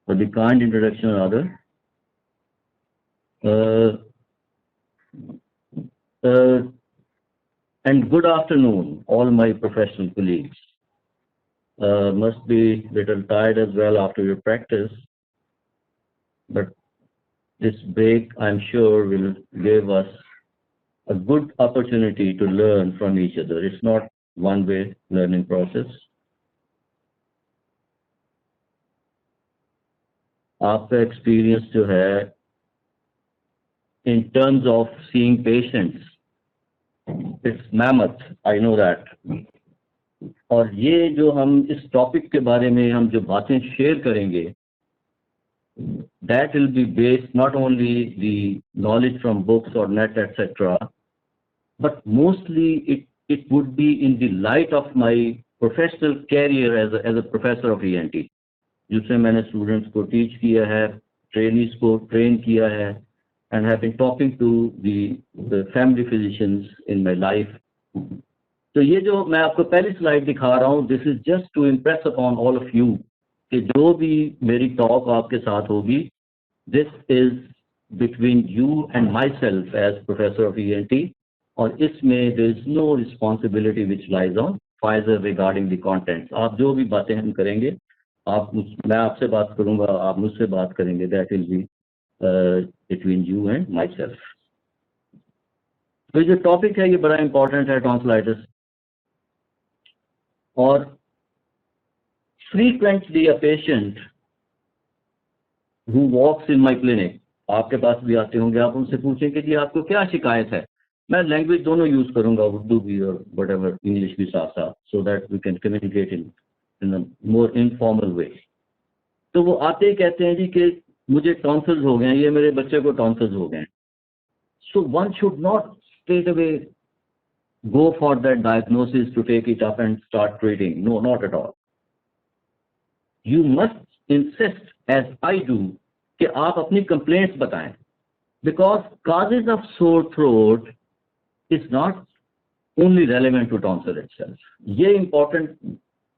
for the kind introduction, rather. Uh, and good afternoon, all my professional colleagues. Must be a little tired as well after your practice, but this break, I'm sure, will give us a good opportunity to learn from each other. It's not one-way learning process. आपका experience जो है in terms of seeing patients, it's mammoth, I know that. और ये जो हम इस topic के बारे में हम जो बातें शेयर करेंगे, that will be based not only the knowledge from books or net, etc., but mostly it would be in the light of my professional career as a professor of ENT. जिसमें मैंने students को teach किया है, trainees को train किया है, and have been talking to the family physicians in my life. तो ये जो मैं आपको पहली स्लाइड दिखा रहा हूँ, this is just to impress upon all of you कि जो भी मेरी टॉक आपके साथ होगी, this is between you and myself as professor of ENT, और इसमें there is no responsibility which lies on Pfizer regarding the contents. आप जो भी बातें हम करेंगे, मैं आपसे बात करूंगा, आप मुझसे बात करेंगे, that will be between you and myself. तो जो टॉपिक है ये बड़ा इंपॉर्टेंट है, टॉन्सिलाइटिस. और frequently a patient who walks in my clinic, आपके पास भी आते होंगे, आप उनसे पूछें कि जी आपको क्या शिकायत है. मैं लैंग्वेज दोनों यूज करूंगा, उर्दू भी और whatever इंग्लिश भी साथ साथ, so that we can communicate in a more informal way. तो वो आते ही कहते हैं जी कि मुझे टॉन्सिल्स हो गए हैं, ये मेरे बच्चे को टॉन्सिल्स हो गए हैं. So one should not straight away go for that diagnosis to take it up and start treating. No, not at all. You must insist, as I do, कि आप अपनी complaints बताएं, because causes of sore throat is not only relevant to tonsil itself. ये important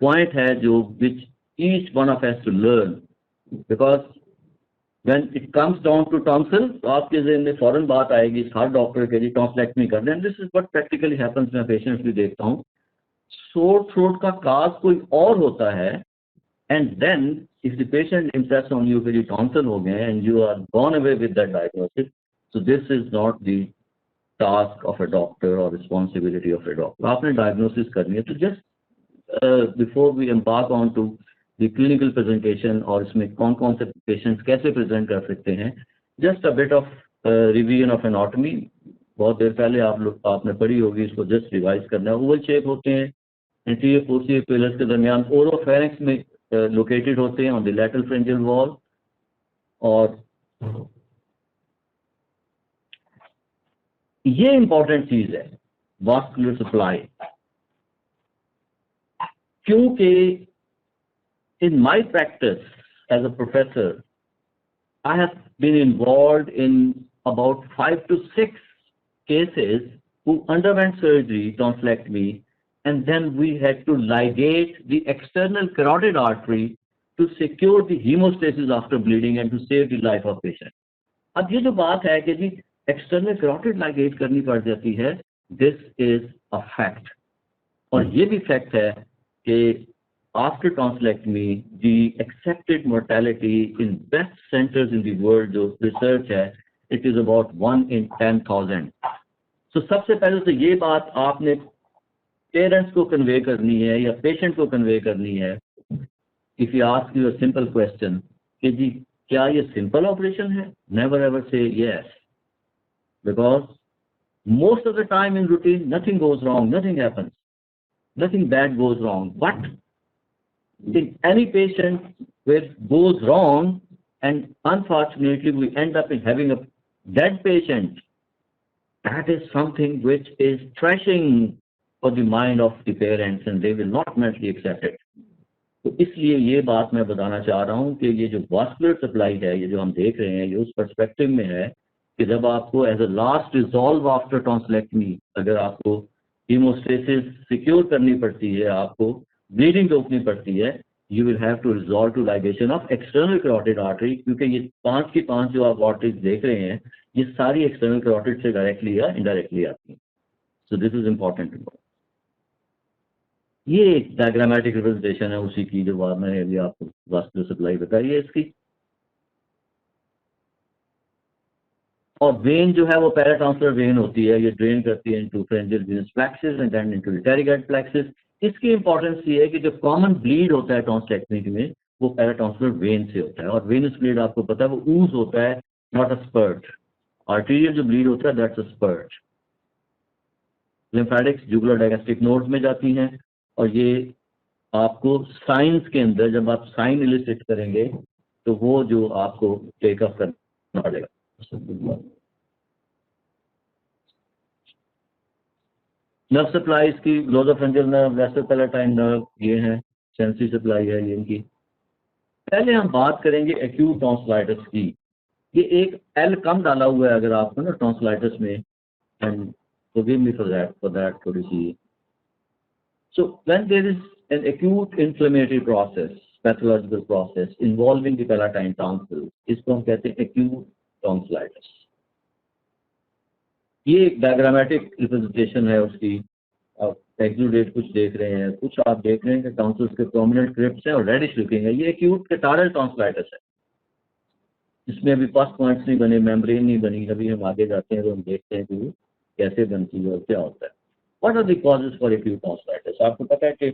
point है जो which each one of us to learn, because when it comes down to tonsil, तो आपके ज़हन में फौरन बात आएगी हर डॉक्टर के लिए टॉन्सिलेक्टमी कर दें. And this is what practically happens. मैं पेशेंट्स भी देखता हूँ, sore throat का काज कोई और होता है, and then if the patient insists on you कि tonsil हो गए and you are gone away with that diagnosis, so this is not the task of a doctor or responsibility of a doctor. आपने diagnosis करनी है. तो just before we embark on to the clinical presentation और इसमें कौन कौन से patients कैसे present कर सकते हैं, just a bit of revision of anatomy. बहुत देर पहले आपने पढ़ी होगी, इसको just revise करना है. oval shape होते हैं, anterior posterior pillars के दरमियान oropharynx में located होते हैं on the lateral pharyngeal wall. और ये important चीज है, vascular supply, क्योंकि in my practice as a professor, I have been involved in about 5 to 6 cases who underwent surgery, tonsillectomy, and then we had to ligate the external carotid artery to secure the hemostasis after bleeding and to save the life of patient. अब ये जो बात है कि जी external carotid ligate करनी पड़ जाती है, this is a fact. और ये भी fact है कि after tonsillectomy, the accepted mortality in best centers in the world, जो research है, it is about 1 in 10,000. So सबसे पहले तो ये बात आपने पेरेंट्स को कन्वे करनी है या पेशेंट को कन्वे करनी है. If you ask you a simple question कि जी क्या ये सिंपल ऑपरेशन है, never ever say yes, because most of the time in routine nothing goes wrong, nothing happens, nothing bad goes wrong. But in any patient where it goes wrong and unfortunately we end up in having a dead patient, that is something which is thrashing for the mind of the parents and they will not mentally accept it. तो इसलिए ये बात मैं बताना चाह रहा हूँ कि ये जो वास्कुलर सप्लाई है, ये जो हम देख रहे हैं, ये उस पर्सपेक्टिव में है कि जब आपको as a last resolve after tonsillectomy अगर आपको हीमोस्टेसिस सिक्योर करनी पड़ती है, आपको ब्लीडिंग रोकनी पड़ती है, you will have to resort to ligation of external carotid artery, क्योंकि ये 5 की 5 जो आप arteries देख रहे हैं ये सारी external carotid से directly या indirectly आती हैं. So this is important to know. ये एक diagrammatic representation है उसी की जो बाद में अभी आपको vascular supply बताई है इसकी. और वेन जो है वो पैराट्रांसफर वेन होती है, ये ड्रेन करती है into pharyngeal venous plexus and then into pterygoid plexus. इसकी इंपॉर्टेंस ये है कि जो कॉमन ब्लीड होता है टॉन्सिलेक्टमी में वो पैराट्रांसफर वेन से होता है, और वेनस ब्लीड आपको पता है वो ऊज होता है, नॉट अ स्पर्ट. आर्टीरियल जो ब्लीड होता है that's a spurt. Lymphatics jugular digastric nodes में जाती हैं, और ये आपको साइंस के अंदर जब आप साइन इलिसिट करेंगे तो वो जो आपको टेकअप करना पड़ेगा. नर्व सप्लाई की ग्लोसोफेरेंजियल नर्व, वेस्टरपैलेटाइन नर्व, ये है सेंसरी सप्लाई है ये इनकी. पहले हम बात करेंगे एक्यूट टॉन्सिलाइटिस की. ये एक एल कम डाला हुआ है अगर आपको ना टॉन्सिलाइटिस में, and forgive me for that थोड़ी सी. So when there is an acute inflammatory process, pathological process involving the palatine tonsils, इसको हम कहते हैं acute tonsillitis. ये एक डायग्रामेटिक रिप्रेजेंटेशन है उसकी. आप एक्सुडेट कुछ देख रहे हैं, कुछ आप देख रहे हैं कि टॉन्सिल्स के प्रोमिनेंट क्रिप्ट्स हैं और रेडिश लुकिंग है. ये एक्यूट कैटारल टॉन्सिलाइटिस है. इसमें अभी पस पॉइंट्स नहीं बने, मेम्ब्रेन नहीं बनी. अभी हम आगे जाते हैं तो हम देखते हैं कि वो कैसे बनती है और क्या होता है. What are the causes for acute tonsillitis? आपको पता है कि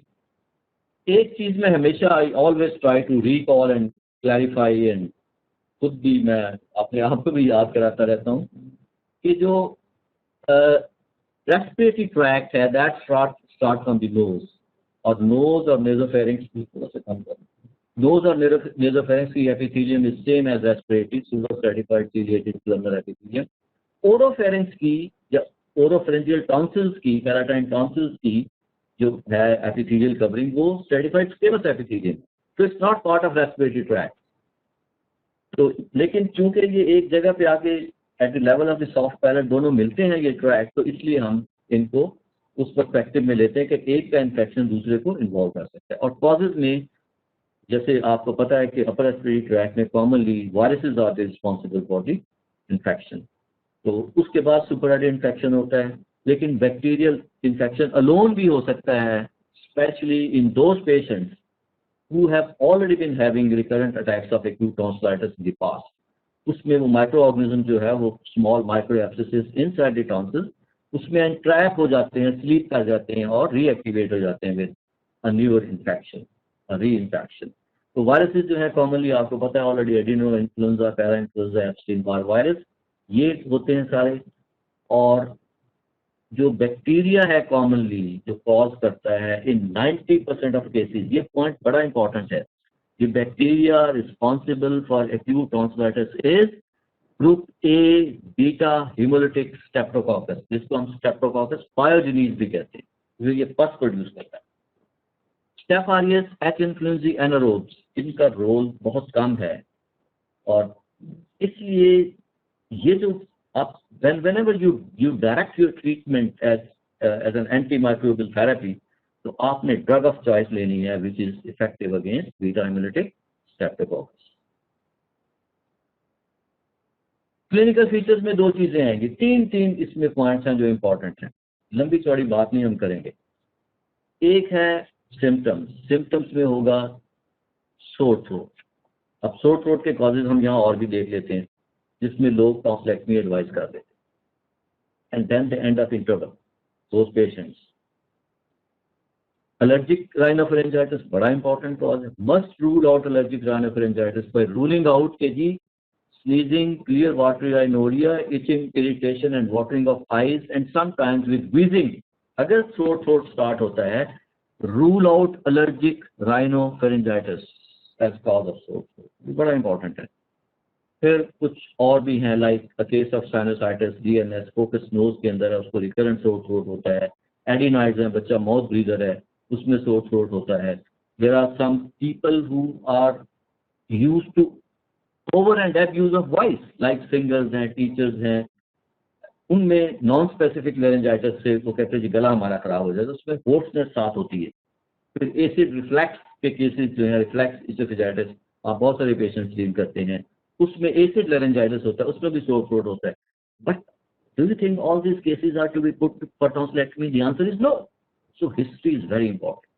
एक चीज में हमेशा I always try to recall and clarify, and खुद भी मैं अपने आप को भी याद कराता रहता हूँ कि जो रेस्पिरेटरी ट्रैक्ट है that start from the nose, और नोज और नेजोफेरिंक्स की थोड़ा सा कम कर. नोज और नेजोफेरिंक्स की epithelium is same as respiratory, pseudo stratified ciliated columnar epithelium. Oropharynx की या ओरोफेरेंजियल टॉन्सिल्स की, पैराटाइन टॉन्सिल्स की जो है एपिथेलियल कवरिंग, वो स्ट्रैटिफाइड स्क्वेमस एपिथेलियम, तो it's not part of respiratory tract. तो लेकिन चूंकि ये एक जगह पे आके at the level of the soft palette दोनों मिलते हैं ये ट्रैक्ट, तो इसलिए हम इनको उस पर्सपेक्टिव में लेते हैं कि एक का इन्फेक्शन दूसरे को इन्वॉल्व कर सकता है. और कॉजेज में जैसे आपको पता है कि अपर रेस्पिरेटरी ट्रैक्ट में commonly viruses are responsible for the infection, तो उसके बाद सुपरएड इन्फेक्शन होता है. लेकिन बैक्टीरियल इन्फेक्शन अलोन भी हो सकता है, specially in those patients who have already been having recurrent attacks of acute tonsillitis in the past. उसमें वो माइक्रो ऑर्गेनिज्म जो है वो small micro abscesses inside the tonsil उसमें एंट्रैप हो जाते हैं, स्लीप कर जाते हैं और रीएक्टिवेट हो जाते हैं विद अ न्यूअर इन्फेक्शन, री इन्फेक्शन. तो वायरसेस जो है कॉमनली आपको पता है already, adeno influenza, para influenza, Epstein Barr virus, ये होते हैं सारे. और जो बैक्टीरिया है कॉमनली जो कॉज करता है इन 90% ऑफ केसेस, ये पॉइंट बड़ा इंपॉर्टेंट है, the bacteria responsible for acute tonsillitis is group A beta hemolytic streptococcus, जिसको हम streptococcus pyogenes भी कहते हैं, जो ये पस प्रोड्यूस करता है. Staph aureus, H influenza anaerobes, इनका रोल बहुत कम है. और इसलिए ये जो आप whenever you direct your treatment as an antimicrobial therapy, तो आपने ड्रग ऑफ चॉइस लेनी है which is effective against beta haemolytic Streptococcus. Clinical features में दो चीजें आएंगी, तीन इसमें पॉइंट्स हैं जो इंपॉर्टेंट हैं. लंबी चौड़ी बात नहीं हम करेंगे. एक है सिम्टम्स में होगा सोर थ्रोट. अब सोर थ्रोट के कॉजेज हम यहाँ और भी देख लेते हैं जिसमें लोग टॉन्सिलेक्टमी एडवाइस कर देते हैं. And then the end of interval those patients. Allergic rhinopharyngitis बड़ा इंपॉर्टेंट कॉज है. Must rule out allergic rhinopharyngitis by ruling out के जी sneezing, clear watery rhinorrhea, itching, irritation and watering of eyes and sometimes with wheezing. अगर throat start होता है, rule out allergic rhinopharyngitis as cause of throat. बड़ा important है. फिर कुछ और भी हैं like a case of sinusitis, DNS, focus nose के अंदर है उसको recurrent throat होता है. Adenoids है, बच्चा माउथ ब्रीदर है, उसमें सोर थ्रोट होता है. There are some people who are used to over and abuse of voice, like singers हैं, teachers हैं, उनमें नॉन स्पेसिफिक लेरेंजाइटिस से वो कहते हैं जी गला हमारा खराब हो जाए, तो उसमें होर्सनेस साथ होती है. फिर एसिड रिफ्लेक्स के केसेस जो है रिफ्लेक्स इसोफेजाइटिस, आप बहुत सारे पेशेंट्स डील करते हैं, उसमें एसिड लेरेंजाइटिस होता है, उसमें भी सोर थ्रोट होता है. But do you think all these cases are to be put for tonsillectomy? The answer is no. So history is very important.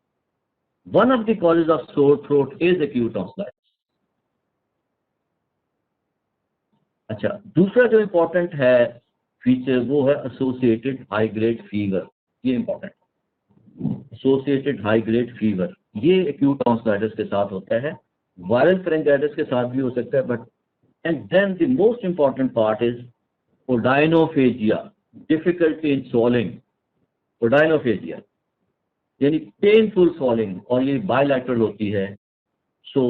One of the causes of sore throat is acute tonsillitis. अच्छा, दूसरा जो important है feature वो है associated high grade fever. ये important, associated high grade fever, ये acute tonsillitis के साथ होता है, वायरल फेरेंजाइटिस के साथ भी हो सकता है. But and then the most important part is odynophagia, difficulty in swallowing. Odynophagia यानी पेनफुल स्वॉलिंग, और ये बायलैटरल होती है. सो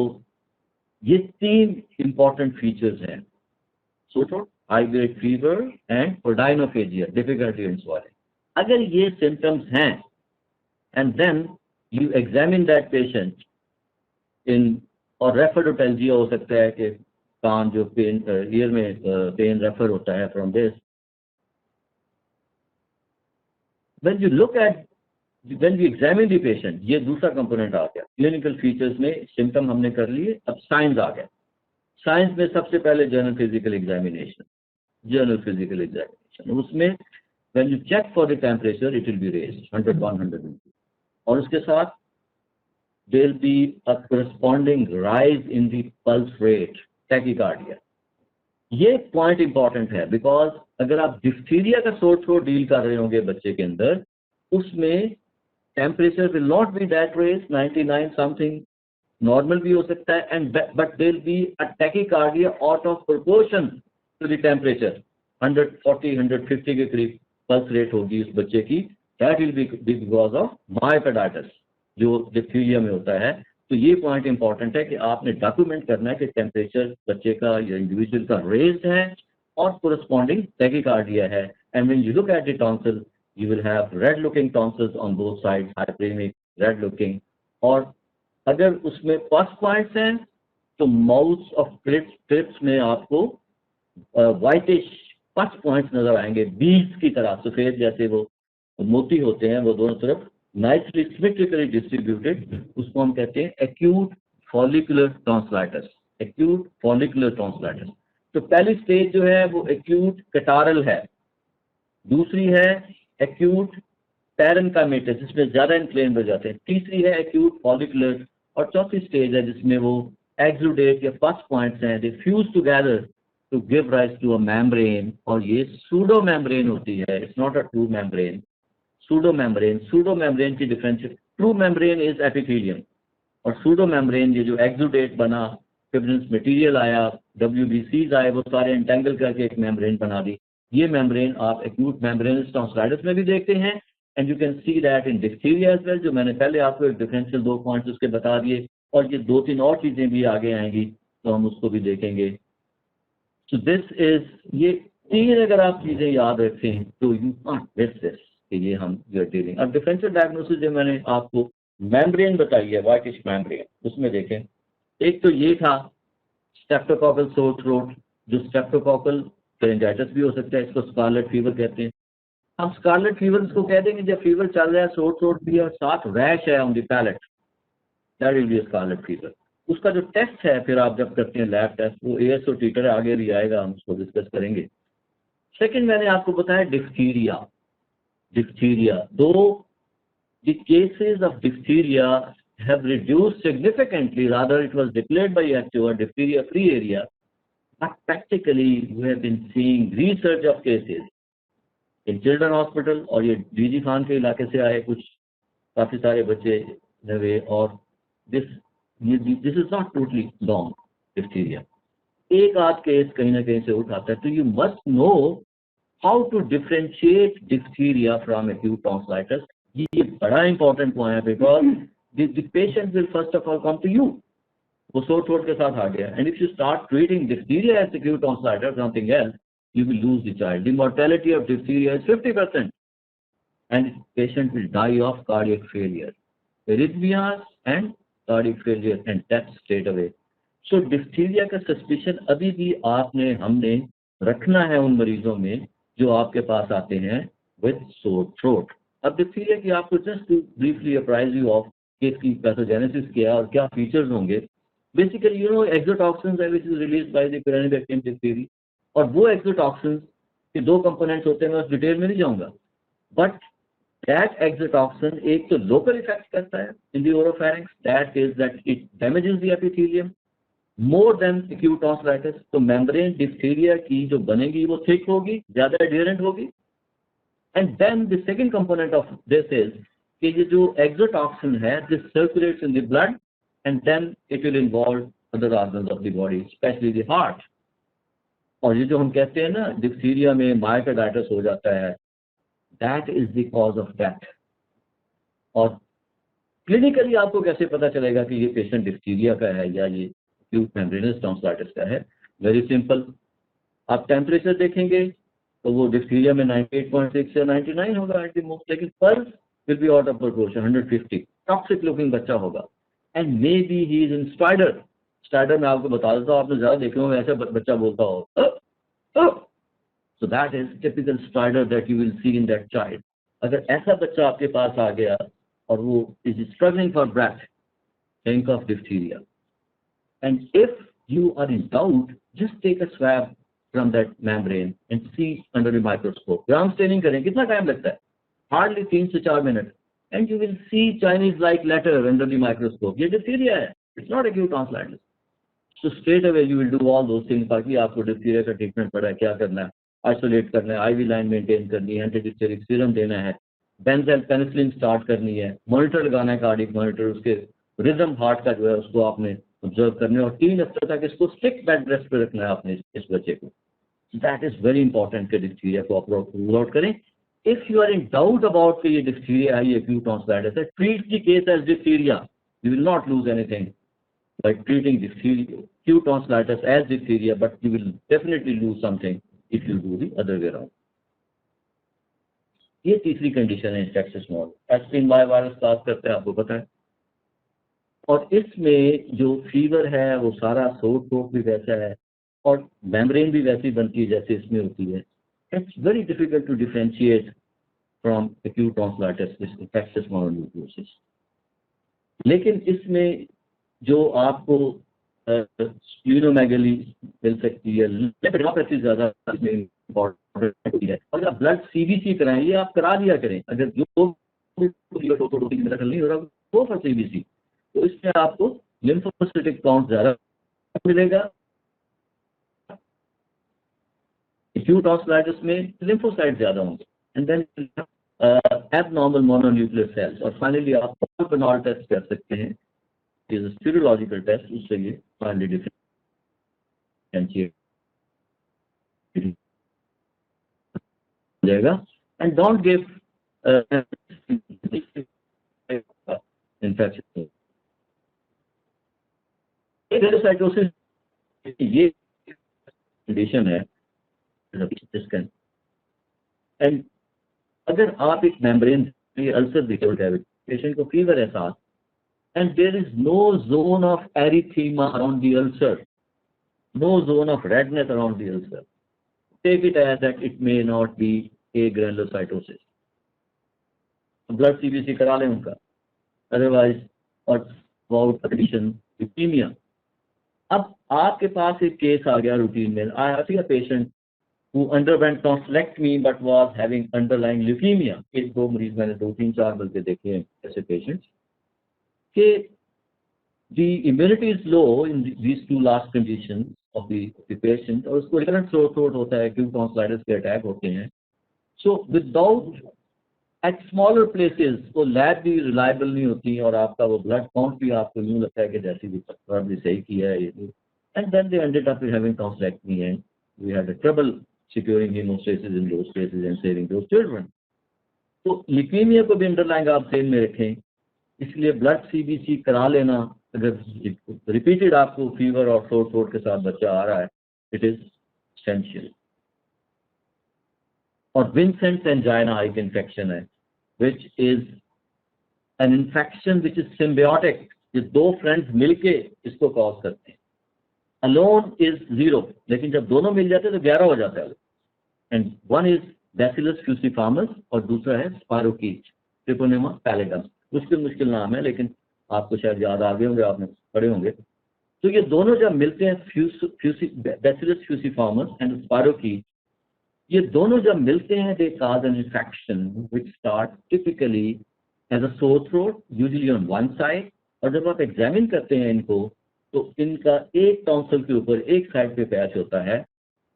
ये 3 इंपॉर्टेंट फीचर्स हैं, sore throat, high grade fever and odynophagia, difficulty in swallowing. अगर ये symptoms हैं and then you examine that patient in और refer to Telgia, हो सकता है कि कान जो पेन ईयर में पेन रेफर होता है from this. When you look at, when we examine the patient, ये दूसरा कंपोनेंट आ गया. क्लिनिकल फीचर्स में सिम्टम हमने कर लिए, अब साइंस आ गया. साइंस में सबसे पहले जनरल फिजिकल एग्जामिनेशन. उसमें when you check for the temperature it will be raised 100, 100, और उसके साथ there will be a corresponding rise in the pulse rate, tachycardia. ये पॉइंट इंपॉर्टेंट है बिकॉज अगर आप डिफ्थीरिया का सोर थ्रोट डील कर रहे होंगे बच्चे के अंदर, उसमें temperature will not be that raise, 99 something, normal भी हो सकता है, and but there be a tachycardia out of proportion to the temperature. 140, 150 के करीब पल्स रेट होगी उस बच्चे की. That will B because of myocarditis जो डिप्थीरिया में होता है. तो ये पॉइंट इंपॉर्टेंट है कि आपने डॉक्यूमेंट करना है कि टेम्परेचर बच्चे का या इंडिविजुअल का रेज्ड है और कोरस्पॉन्डिंग टैकीकार्डिया है. And when you look at the tonsil you will have red looking tonsils on both sides, hyperemic, red looking. और अगर उसमें पस पॉइंट्स हैं तो माउथ ऑफ क्रिप्स में आपको व्हाइटिश पस पॉइंट्स नजर आएंगे, बीड्स की तरह, सफेद जैसे वो मोती होते हैं, वो दोनों तरफ नाइसली सिमेट्रिकली डिस्ट्रीब्यूटेड. उसको हम कहते हैं acute follicular tonsillitis. Acute follicular tonsillitis. तो पहली स्टेज जो है वो एक्यूट कैटारल है, दूसरी है एक्यूट पैरेन्काइमेटिस जिसमें ज्यादा इन्फ्लेम हो जाते हैं, तीसरी है एक्यूट फॉलिकुलर, और चौथी स्टेज है जिसमें वो एक्सुडेट या पस पॉइंट्स हैं, they fuse together to give rise to a membrane. और ये सूडो मेम्ब्रेन होती है, it's not a true membrane. Pseudo membrane की differentiate, true membrane is epithelium, और सूडो मेम्ब्रेन ये जो एक्सुडेट बना, फिब्रिनस मटेरियल आया, WBCs आए, वो सारे एंटेंगल करके एक मेम्ब्रेन बना दी. ये मेम्ब्रेन आप एक्यूट मेम्ब्रेनस टॉन्सिलाइटिस में भी देखते हैं, and you can see that in diphtheria as well. जो मैंने पहले आपको एक डिफरेंशियल 2 पॉइंट्स उसके बता दिए, और ये 2-3 और चीजें भी आगे आएंगी तो हम उसको भी देखेंगे. सो दिस इज, ये 3 अगर आप चीजें याद रखें तो यू कांट मिस दिस कि ये हम यूर डीलिंग. अब डिफरेंशियल डायग्नोसिस जो मैंने आपको मेम्ब्रेन बताई है, व्हाइटिश मेम्ब्रेन, उसमें देखें एक तो ये था स्ट्रेप्टोकोकल सोर थ्रोट, जो स्ट्रेप्टोकोकल फेरेंजाइटिस भी हो सकता है, इसको स्कारलेट फीवर कहते हैं. हम स्कारलेट फीवर इसको कह देंगे जब फीवर चल रहा है, सोर थ्रोट भी है और साथ रैश है on the palate, that will be scarlet fever. उसका जो टेस्ट है फिर आप जब करते हैं लैब टेस्ट, वो ASO टीटर आगे भी आएगा, हम उसको डिस्कस करेंगे. सेकंड मैंने आपको बताया डिप्थीरिया. दो the cases of diphtheria have reduced significantly, rather it was declared by WHO a diphtheria free area, but practically we have been seeing research of cases in children hospital, और ये DG Khan के इलाके से आए कुछ काफी सारे बच्चे नवे, और this is not totally wrong. diphtheria एक आध केस कहीं ना कहीं से उठाता है. तो you must know how to differentiate diphtheria from acute tonsillitis. ये बड़ा इंपॉर्टेंट पॉइंट है because the patient will first of all come to you, वो सोर थ्रोट के साथ आ गया, and if you start treating diphtheria as acute tonsillitis और something else, you will lose the child. The mortality of diphtheria is 50%, and patient will die of cardiac failure, arrhythmias and cardiac failure and death straight away. So diphtheria का suspicion अभी भी हमने रखना है उन मरीजों में जो आपके पास आते हैं with sore throat. अब diphtheria की आपको just to briefly apprise you of कि इसकी पैथोजेनेसिस क्या है और क्या फीचर्स होंगे। बेसिकली एक्सोटॉक्सिन्स है which is released by the corynebacterium diphtheria, और वो एक्सोटॉक्सिन्स के दो कंपोनेंट्स होते हैं, मैं उस डिटेल में नहीं जाऊंगा, बट दैट एक्सोटॉक्सिन एक तो लोकल इफेक्ट करता है in the oropharynx, that is that it damages the epithelium more than acute tonsillitis. तो मेम्ब्रेन डिप्थीरिया की जो बनेगी वो थिक होगी, ज्यादा एडियरेंट होगी, and then the second component of this is कि ये जो एक्सोटॉक्सिन है this circulates in the blood and then it will involve other organs of the body, specially the heart. और ये जो हम कहते हैं ना डिप्थीरिया में मायोकार्डाइटिस हो जाता है, that is the cause of death. और क्लिनिकली आपको कैसे पता चलेगा कि ये पेशेंट डिप्थीरिया का है या ये एक्यूट मेम्ब्रेनस टॉन्सिलाइटिस का है? वेरी सिंपल, आप टेम्परेचर देखेंगे तो वो डिप्थीरिया में 98.6 या 99 होगा एट द मोस्ट, लेकिन pulse will be out of proportion 150, toxic looking बच्चा होगा, and may be he is in stridor. Stridor में आपको बता देता हूँ, आपने ज़्यादा देखे होंगे ऐसे बच्चा बोलता हो, so that is typical stridor that you will see in that child. अगर ऐसा बच्चा आपके पास आ गया और वो is struggling for breath, think of diphtheria. And if you are in doubt, just take a swab from that membrane and see under the microscope. gram staining करें, कितना time लगता है? Hardly 3 से 4 minute, and you will see Chinese-like letter under the microscope. ये diphtheria है, it's not acute tonsillitis. So straight away you will do all those things ताकि आपको diphtheria का ट्रीटमेंट पड़ा है, क्या करना है, आइसोलेट करना है, आईवी लाइन मेंटेन करनी है, एंटीडिप्थेरिक सीरम देना है, बेंजल पेनिसिलिन स्टार्ट करनी है, मॉनिटर लगाना है, कार्डियक मॉनिटर, उसके रिदम हार्ट का जो है उसको आपने ऑब्जर्व करना है, और 3 हफ्ते तक इसको स्ट्रिक्ट बेड रेस्ट पे रखना है आपने इस बच्चे को। दैट इज वेरी इंपॉर्टेंट कि डिप्थीरिया को आप रूल आउट करें। If you are in doubt about कि ये डिप्थीरिया है, ये एक्यूट टॉन्सिलाइटिस है, treat the case as diphtheria, you will not lose anything by treating diphtheria, acute tonsillitis as diphtheria, but you will definitely lose something if you do the other way around. ये तीसरी condition है infectious mode, एस्पिन बायोवायरस बात करते हैं, आपको पता है। और इसमें जो फीवर है वो सारा सोट थ्रोट भी वैसा है और मेम्ब्रेन भी वैसी बनती है जैसे इसमें होती है। It's very difficult to differentiate from acute tonsillitis, this infectious mononucleosis. लेकिन इसमें जो आपको स्प्लीनोमेगाली मिल सकती है, लिपिडोपैथी ज्यादा इसमें इम्पोर्टेंट होती है। और आप ब्लड सीबीसी कराएं, ये आप करा दिया करें, अगर जो नहीं हो रहा वो फॉर सीबीसी, तो इसमें आपको लिम्फोसाइटिक काउंट ज्यादा मिलेगा। एक्यूट टॉन्सिलाइटिस में लिम्फोसाइट ज्यादा होंगे, and then abnormal mononuclear cells. और फाइनली आप प्रोपेनॉल टेस्ट कर सकते हैं, is a serological test, उससे ये finally differentiate जाएगा। and don't give infection। एरोसाइटोसिस ये कंडीशन है, एंड अगर आप एक मेम्ब्रेन अल्सर दिखे पेशेंट को फीवर है साथ, and there is no zone of erythema around the ulcer, no zone of redness around the ulcer, take it as that it may not be a granulocytosis. Blood CBC करा लें उनका, otherwise or about condition leukemia। अब आपके पास एक case आ गया routine में, I have a patient who underwent tonsillectomy but was having underlying leukemia। एक दो मरीज मैंने 2-3-4 बल्कि देखे हैं ऐसे पेशेंट्स कि the immunity is low in these two last conditions of the patient, और उसको recurrent throat होता है, acute tonsillitis के अटैक होते हैं। So without at smaller places वो लैब भी रिलायबल नहीं होती और आपका वो ब्लड काउंट भी आपको यूँ लगता है कि जैसे भी सही किया है ये, and then they ended up having tonsillectomy and we had a trouble securing hemostasis in those cases and saving those children। तो ल्यूकेमिया को भी अंडरलाइन आप ध्यान में रखें, इसलिए ब्लड सीबीसी करा लेना। अगर रिपीटेड आपको फीवर और थ्रोट के साथ बच्चा आ रहा है, इट इज एसेंशियल। और विंसेंट एंजाइना एक इन्फेक्शन है which is an infection which is symbiotic, ये दो फ्रेंड्स मिलके इसको कॉज करते हैं। अलोन इज 0, लेकिन जब दोनों मिल जाते हैं तो 11 हो जाता है। एंड वन इज बैसिलस फ्यूसिफार्मस और दूसरा है स्पायरोकीट ट्रिपोनेमा पैलिडम। मुश्किल नाम है, लेकिन आपको शायद याद आ गए होंगे, आपने पढ़े होंगे। तो ये दोनों जब मिलते हैं, बैसिलस फ्यूसिफॉर्मस एंड स्पायरोकीट, ये दोनों जब मिलते हैं they cause an infection which start typically as a sore throat usually on one side, और जब आप एग्जामिन करते हैं इनको तो इनका एक टॉन्सिल के ऊपर एक साइड पे पैच होता है,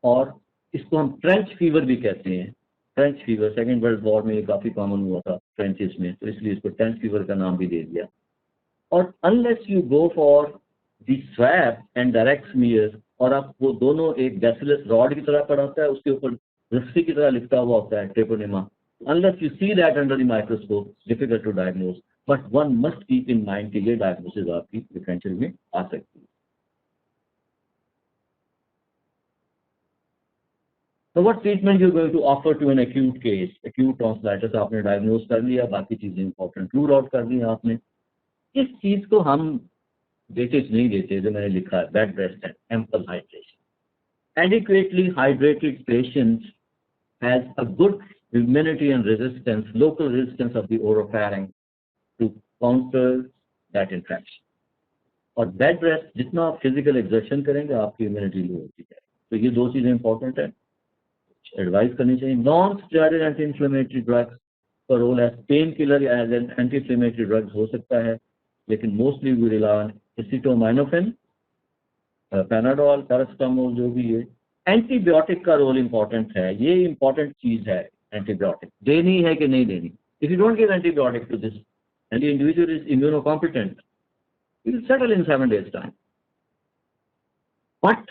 और इसको हम ट्रेंच फीवर भी कहते हैं। Trench fever second world war में ये काफ़ी कॉमन हुआ था ट्रेंचेस में, तो इसलिए इसको ट्रेंच फीवर का नाम भी दे दिया। और unless you go for the swab and direct smear, और आप वो दोनों एक बैसिलस रॉड की तरह पड़ा होता है, उसके ऊपर रस्सी की तरह लिखा हुआ होता है treponema, unless you see that under the microscope difficult to diagnose, but one must keep in mind कि ये डायग्नोसिस आपकी डिफरेंशियल में आ सकती है। So what treatment you're going to offer to an acute case? Acute tonsillitis आपने diagnose कर लिया, बाकी चीजें इंपॉर्टेंट रूल आउट कर ली आपने। इस चीज को हम वेटेज नहीं देते जो मैंने लिखा है, bed rest and ample hydration. Adequately hydrated patient has a good immunity and resistance, local resistance of the oropharynx to counter that infection. और बेड रेस्ट जितना आप फिजिकल एक्सर्शन करेंगे आपकी इम्यूनिटी लो होती है। तो ये दो चीजें इंपॉर्टेंट है, एडवाइस करनी चाहिए। Non steroid anti inflammatory drugs का रोल एज पेन किलर या as an anti inflammatory drugs हो सकता है, लेकिन mostly we rely on acetaminophen, Panadol, paracetamol, जो भी है। एंटीबायोटिक का रोल इंपॉर्टेंट है, ये इंपॉर्टेंट चीज है। एंटीबायोटिक देनी है कि नहीं देनी? If you don't give antibiotic to this and the individual is immunocompetent, it will settle in 7 days time. But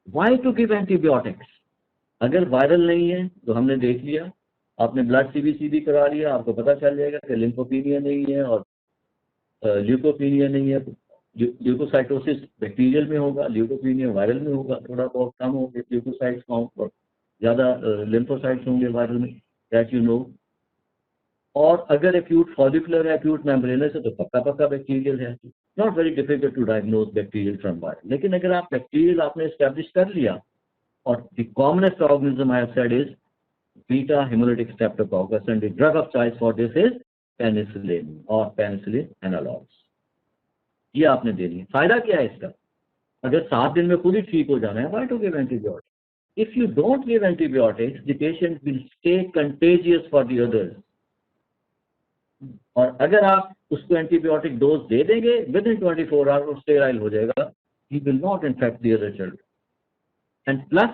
why to give antibiotics? अगर वायरल नहीं है तो हमने देख लिया, आपने ब्लड सीबीसी करा लिया, आपको पता चल जाएगा कि लिम्फोपीनिया नहीं है और ल्यूकोपीनिया नहीं है। ल्यूकोसाइटोसिस बैक्टीरियल में होगा, ल्यूकोपीनिया वायरल में होगा, थोड़ा बहुत कम होंगे ल्यूकोसाइट्स काउंट और ज़्यादा लिम्फोसाइट्स होंगे वायरल में, दैट यू नो। और अगर एक्यूट फॉलिकुलर है, एक्यूट मेम्ब्रेनस है, तो पक्का पक्का बैक्टीरियल है। Not very difficult to diagnose bacterial from viral. लेकिन अगर आप बैक्टीरियल आपने एस्टेब्लिश कर लिया, और the commonest organism I have said is beta haemolytic streptococcus, and the drug of choice for this is penicillin और पेनिसिलिन एनालॉग्स। ये आपने देनी है। फायदा क्या है इसका? अगर 7 दिन में खुद ही ठीक हो जाना है, why to give antibiotic? If you don't give antibiotics, the patient will stay contagious for the others. और अगर आप उसको एंटीबायोटिक डोज दे देंगे, विद इन 24 आवर्स वो स्टेराइल हो जाएगा, he will not infect the other children, and plus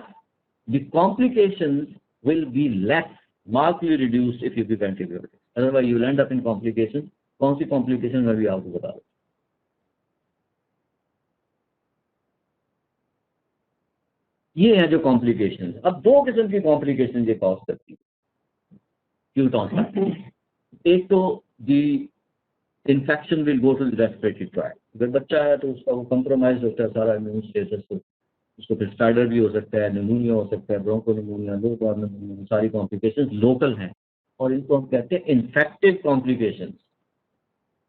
the complications will be less, markedly reduced if you give antibiotic. Otherwise you will end up in complication. कौन सी complication मैं भी आपको बता दूं। ये है जो कॉम्प्लिकेशन। अब दो किस्म की कॉम्प्लिकेशन ये कॉज करती है acute tonsillitis. एक तो the infection will go to the respiratory tract. अगर बच्चा है तो उसका वो कंप्रोमाइज होता है सारा इम्यून स्टेटस, तो उसको फिर स्टाइडर भी हो सकता है, निमोनिया हो सकता है, ब्रोंकोनिमोनिया, लो निमोनिया, सारी कॉम्प्लिकेशंस लोकल हैं, और इनको हम कहते हैं इन्फेक्टिव कॉम्प्लिकेशंस।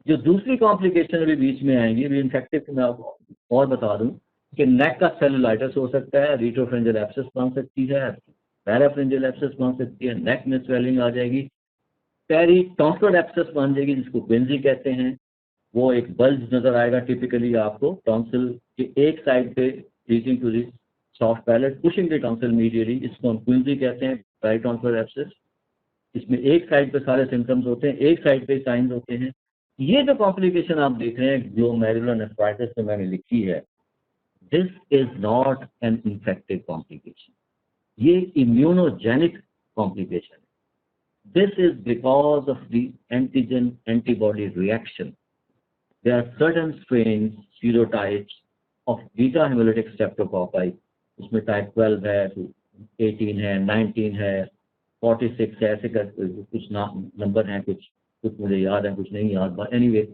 जो दूसरी कॉम्प्लिकेशन अभी बीच में आएंगी, भी इन्फेक्टिव में आपको और बता दूं कि नेक का सेलुलाइटिस हो सकता है, रिट्रोफ्रेंजियल एब्सेस बन सकती है, पैराफ्रेंजियल एब्सेस बन सकती है, नेक में स्वेलिंग आ जाएगी, पेरीटॉन्सिल एब्सेस बन जाएगी जिसको क्विंजी कहते हैं। वो एक बल्ज नजर आएगा टिपिकली आपको टॉन्सिल के एक साइड पे, reaching to the soft palate, pushing the tonsil medially, इसको हम क्विंजी कहते हैं, पेरीटॉन्सिल एब्सेस। इसमें एक साइड पे सारे सिम्टम्स होते हैं, एक साइड पे साइंस होते हैं। ये जो कॉम्प्लिकेशन आप देख रहे हैं ग्लोमेरुलोनेफ्राइटिस जो मैंने लिखी है, this is not an infective complication, ये immunogenic complication. This is because of the antigen-antibody reaction. There are certain strains, serotypes of beta hemolytic streptococci. उसमें type 12 है, 18 है, 19 है, 46 है, ऐसे कर कुछ नंबर हैं, कुछ मुझे याद है, कुछ नहीं याद। बट एनीवे,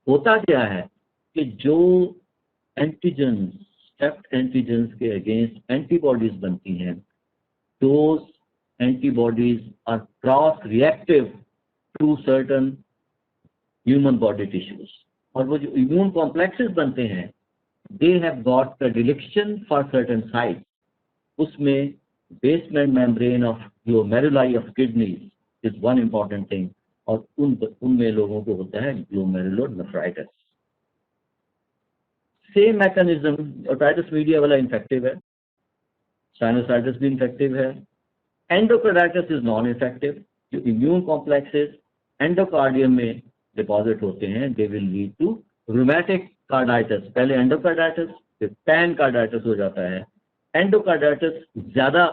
होता क्या है कि जो एंटीजन, स्ट्रेप्ट एंटीजन्स के अगेंस्ट एंटीबॉडीज बनती हैं, those antibodies are cross-reactive to certain human body tissues. और वो जो immune complexes बनते हैं, they have got predilection for certain sites. उसमें basement membrane of glomeruli of kidneys is one important thing, और उनमें लोगों को होता है glomerulonephritis. Same mechanism, otitis media वाला इन्फेक्टिव है, साइनोसाइटिस भी इन्फेक्टिव है, एंडोकार्डाइटिस इज नॉन इन्फेक्टिव। जो इम्यून कॉम्प्लेक्सेस एंडोकार्डियम में डिपॉजिट होते हैं they will lead to rheumatic carditis. पहले एंडोकार्डाइटिस फिर पैनकार्डाइटिस हो जाता है। एंडोकार्डाइटिस ज्यादा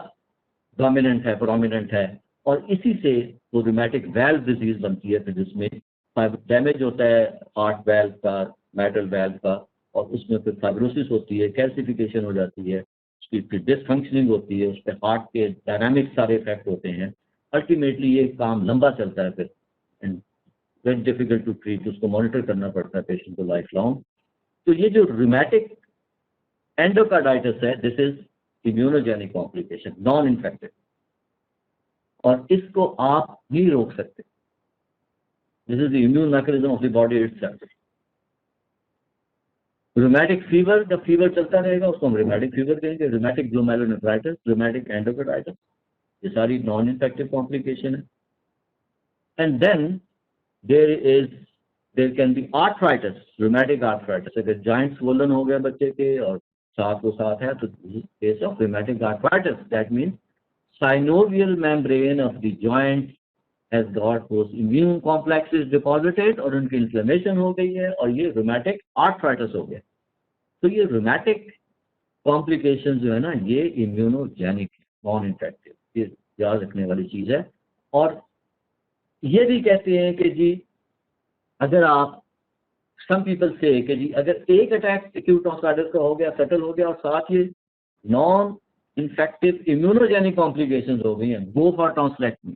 डोमिनेंट है, प्रोमिनेंट है, और इसी से वो रूमेटिक वेल्व डिजीज बनती है, फिर जिसमें डैमेज होता है हार्ट वेल्व का, मेटल वेल्व का, और उसमें फिर फाइब्रोसिस होती है, कैल्सिफिकेशन हो जाती है, उसकी फिर डिसफंक्शनिंग होती है, उस पर हार्ट के डायनामिक सारे इफेक्ट होते हैं। अल्टीमेटली ये काम लंबा चलता है फिर, and very difficult to treat, उसको मॉनिटर करना पड़ता है पेशेंट को लाइफ लॉन्ग। तो ये जो रूमेटिक एंडोकार्डाइटिस है, this is immunogenic complication, non infective, और इसको आप नहीं रोक सकते। This is the immune mechanism of the body itself. Rheumatic fever, जब फीवर चलता रहेगा उसको हम रूमेटिक फीवर कहेंगे। रूमेटिक ग्लोमेरुलोनेफ्राइटिस, रूमेटिक एंडोकार्डाइटिस, ये सारी नॉन इन्फेक्टिव कॉम्प्लिकेशन है। And then there can be arthritis, rheumatic arthritis. अगर जॉइंट स्वोलन हो गया बच्चे के और साथ को साथ है तो case of rheumatic arthritis, that means synovial membrane of the joint has got those immune complexes deposited और उनकी inflammation हो गई है और ये rheumatic arthritis हो गया। तो ये rheumatic complications जो है ना, ये immunogenic है, नॉन इन्फेक्टिव, ये याद रखने वाली चीज है। और ये भी कहते हैं कि जी अगर आप some people say कि जी अगर एक अटैक acute tonsillitis का हो गया, सेटल हो गया, और साथ ये नॉन इन्फेक्टिव इम्यूनोजेनिक कॉम्प्लिकेशंस हो गई हैं, गो for tonsillectomy.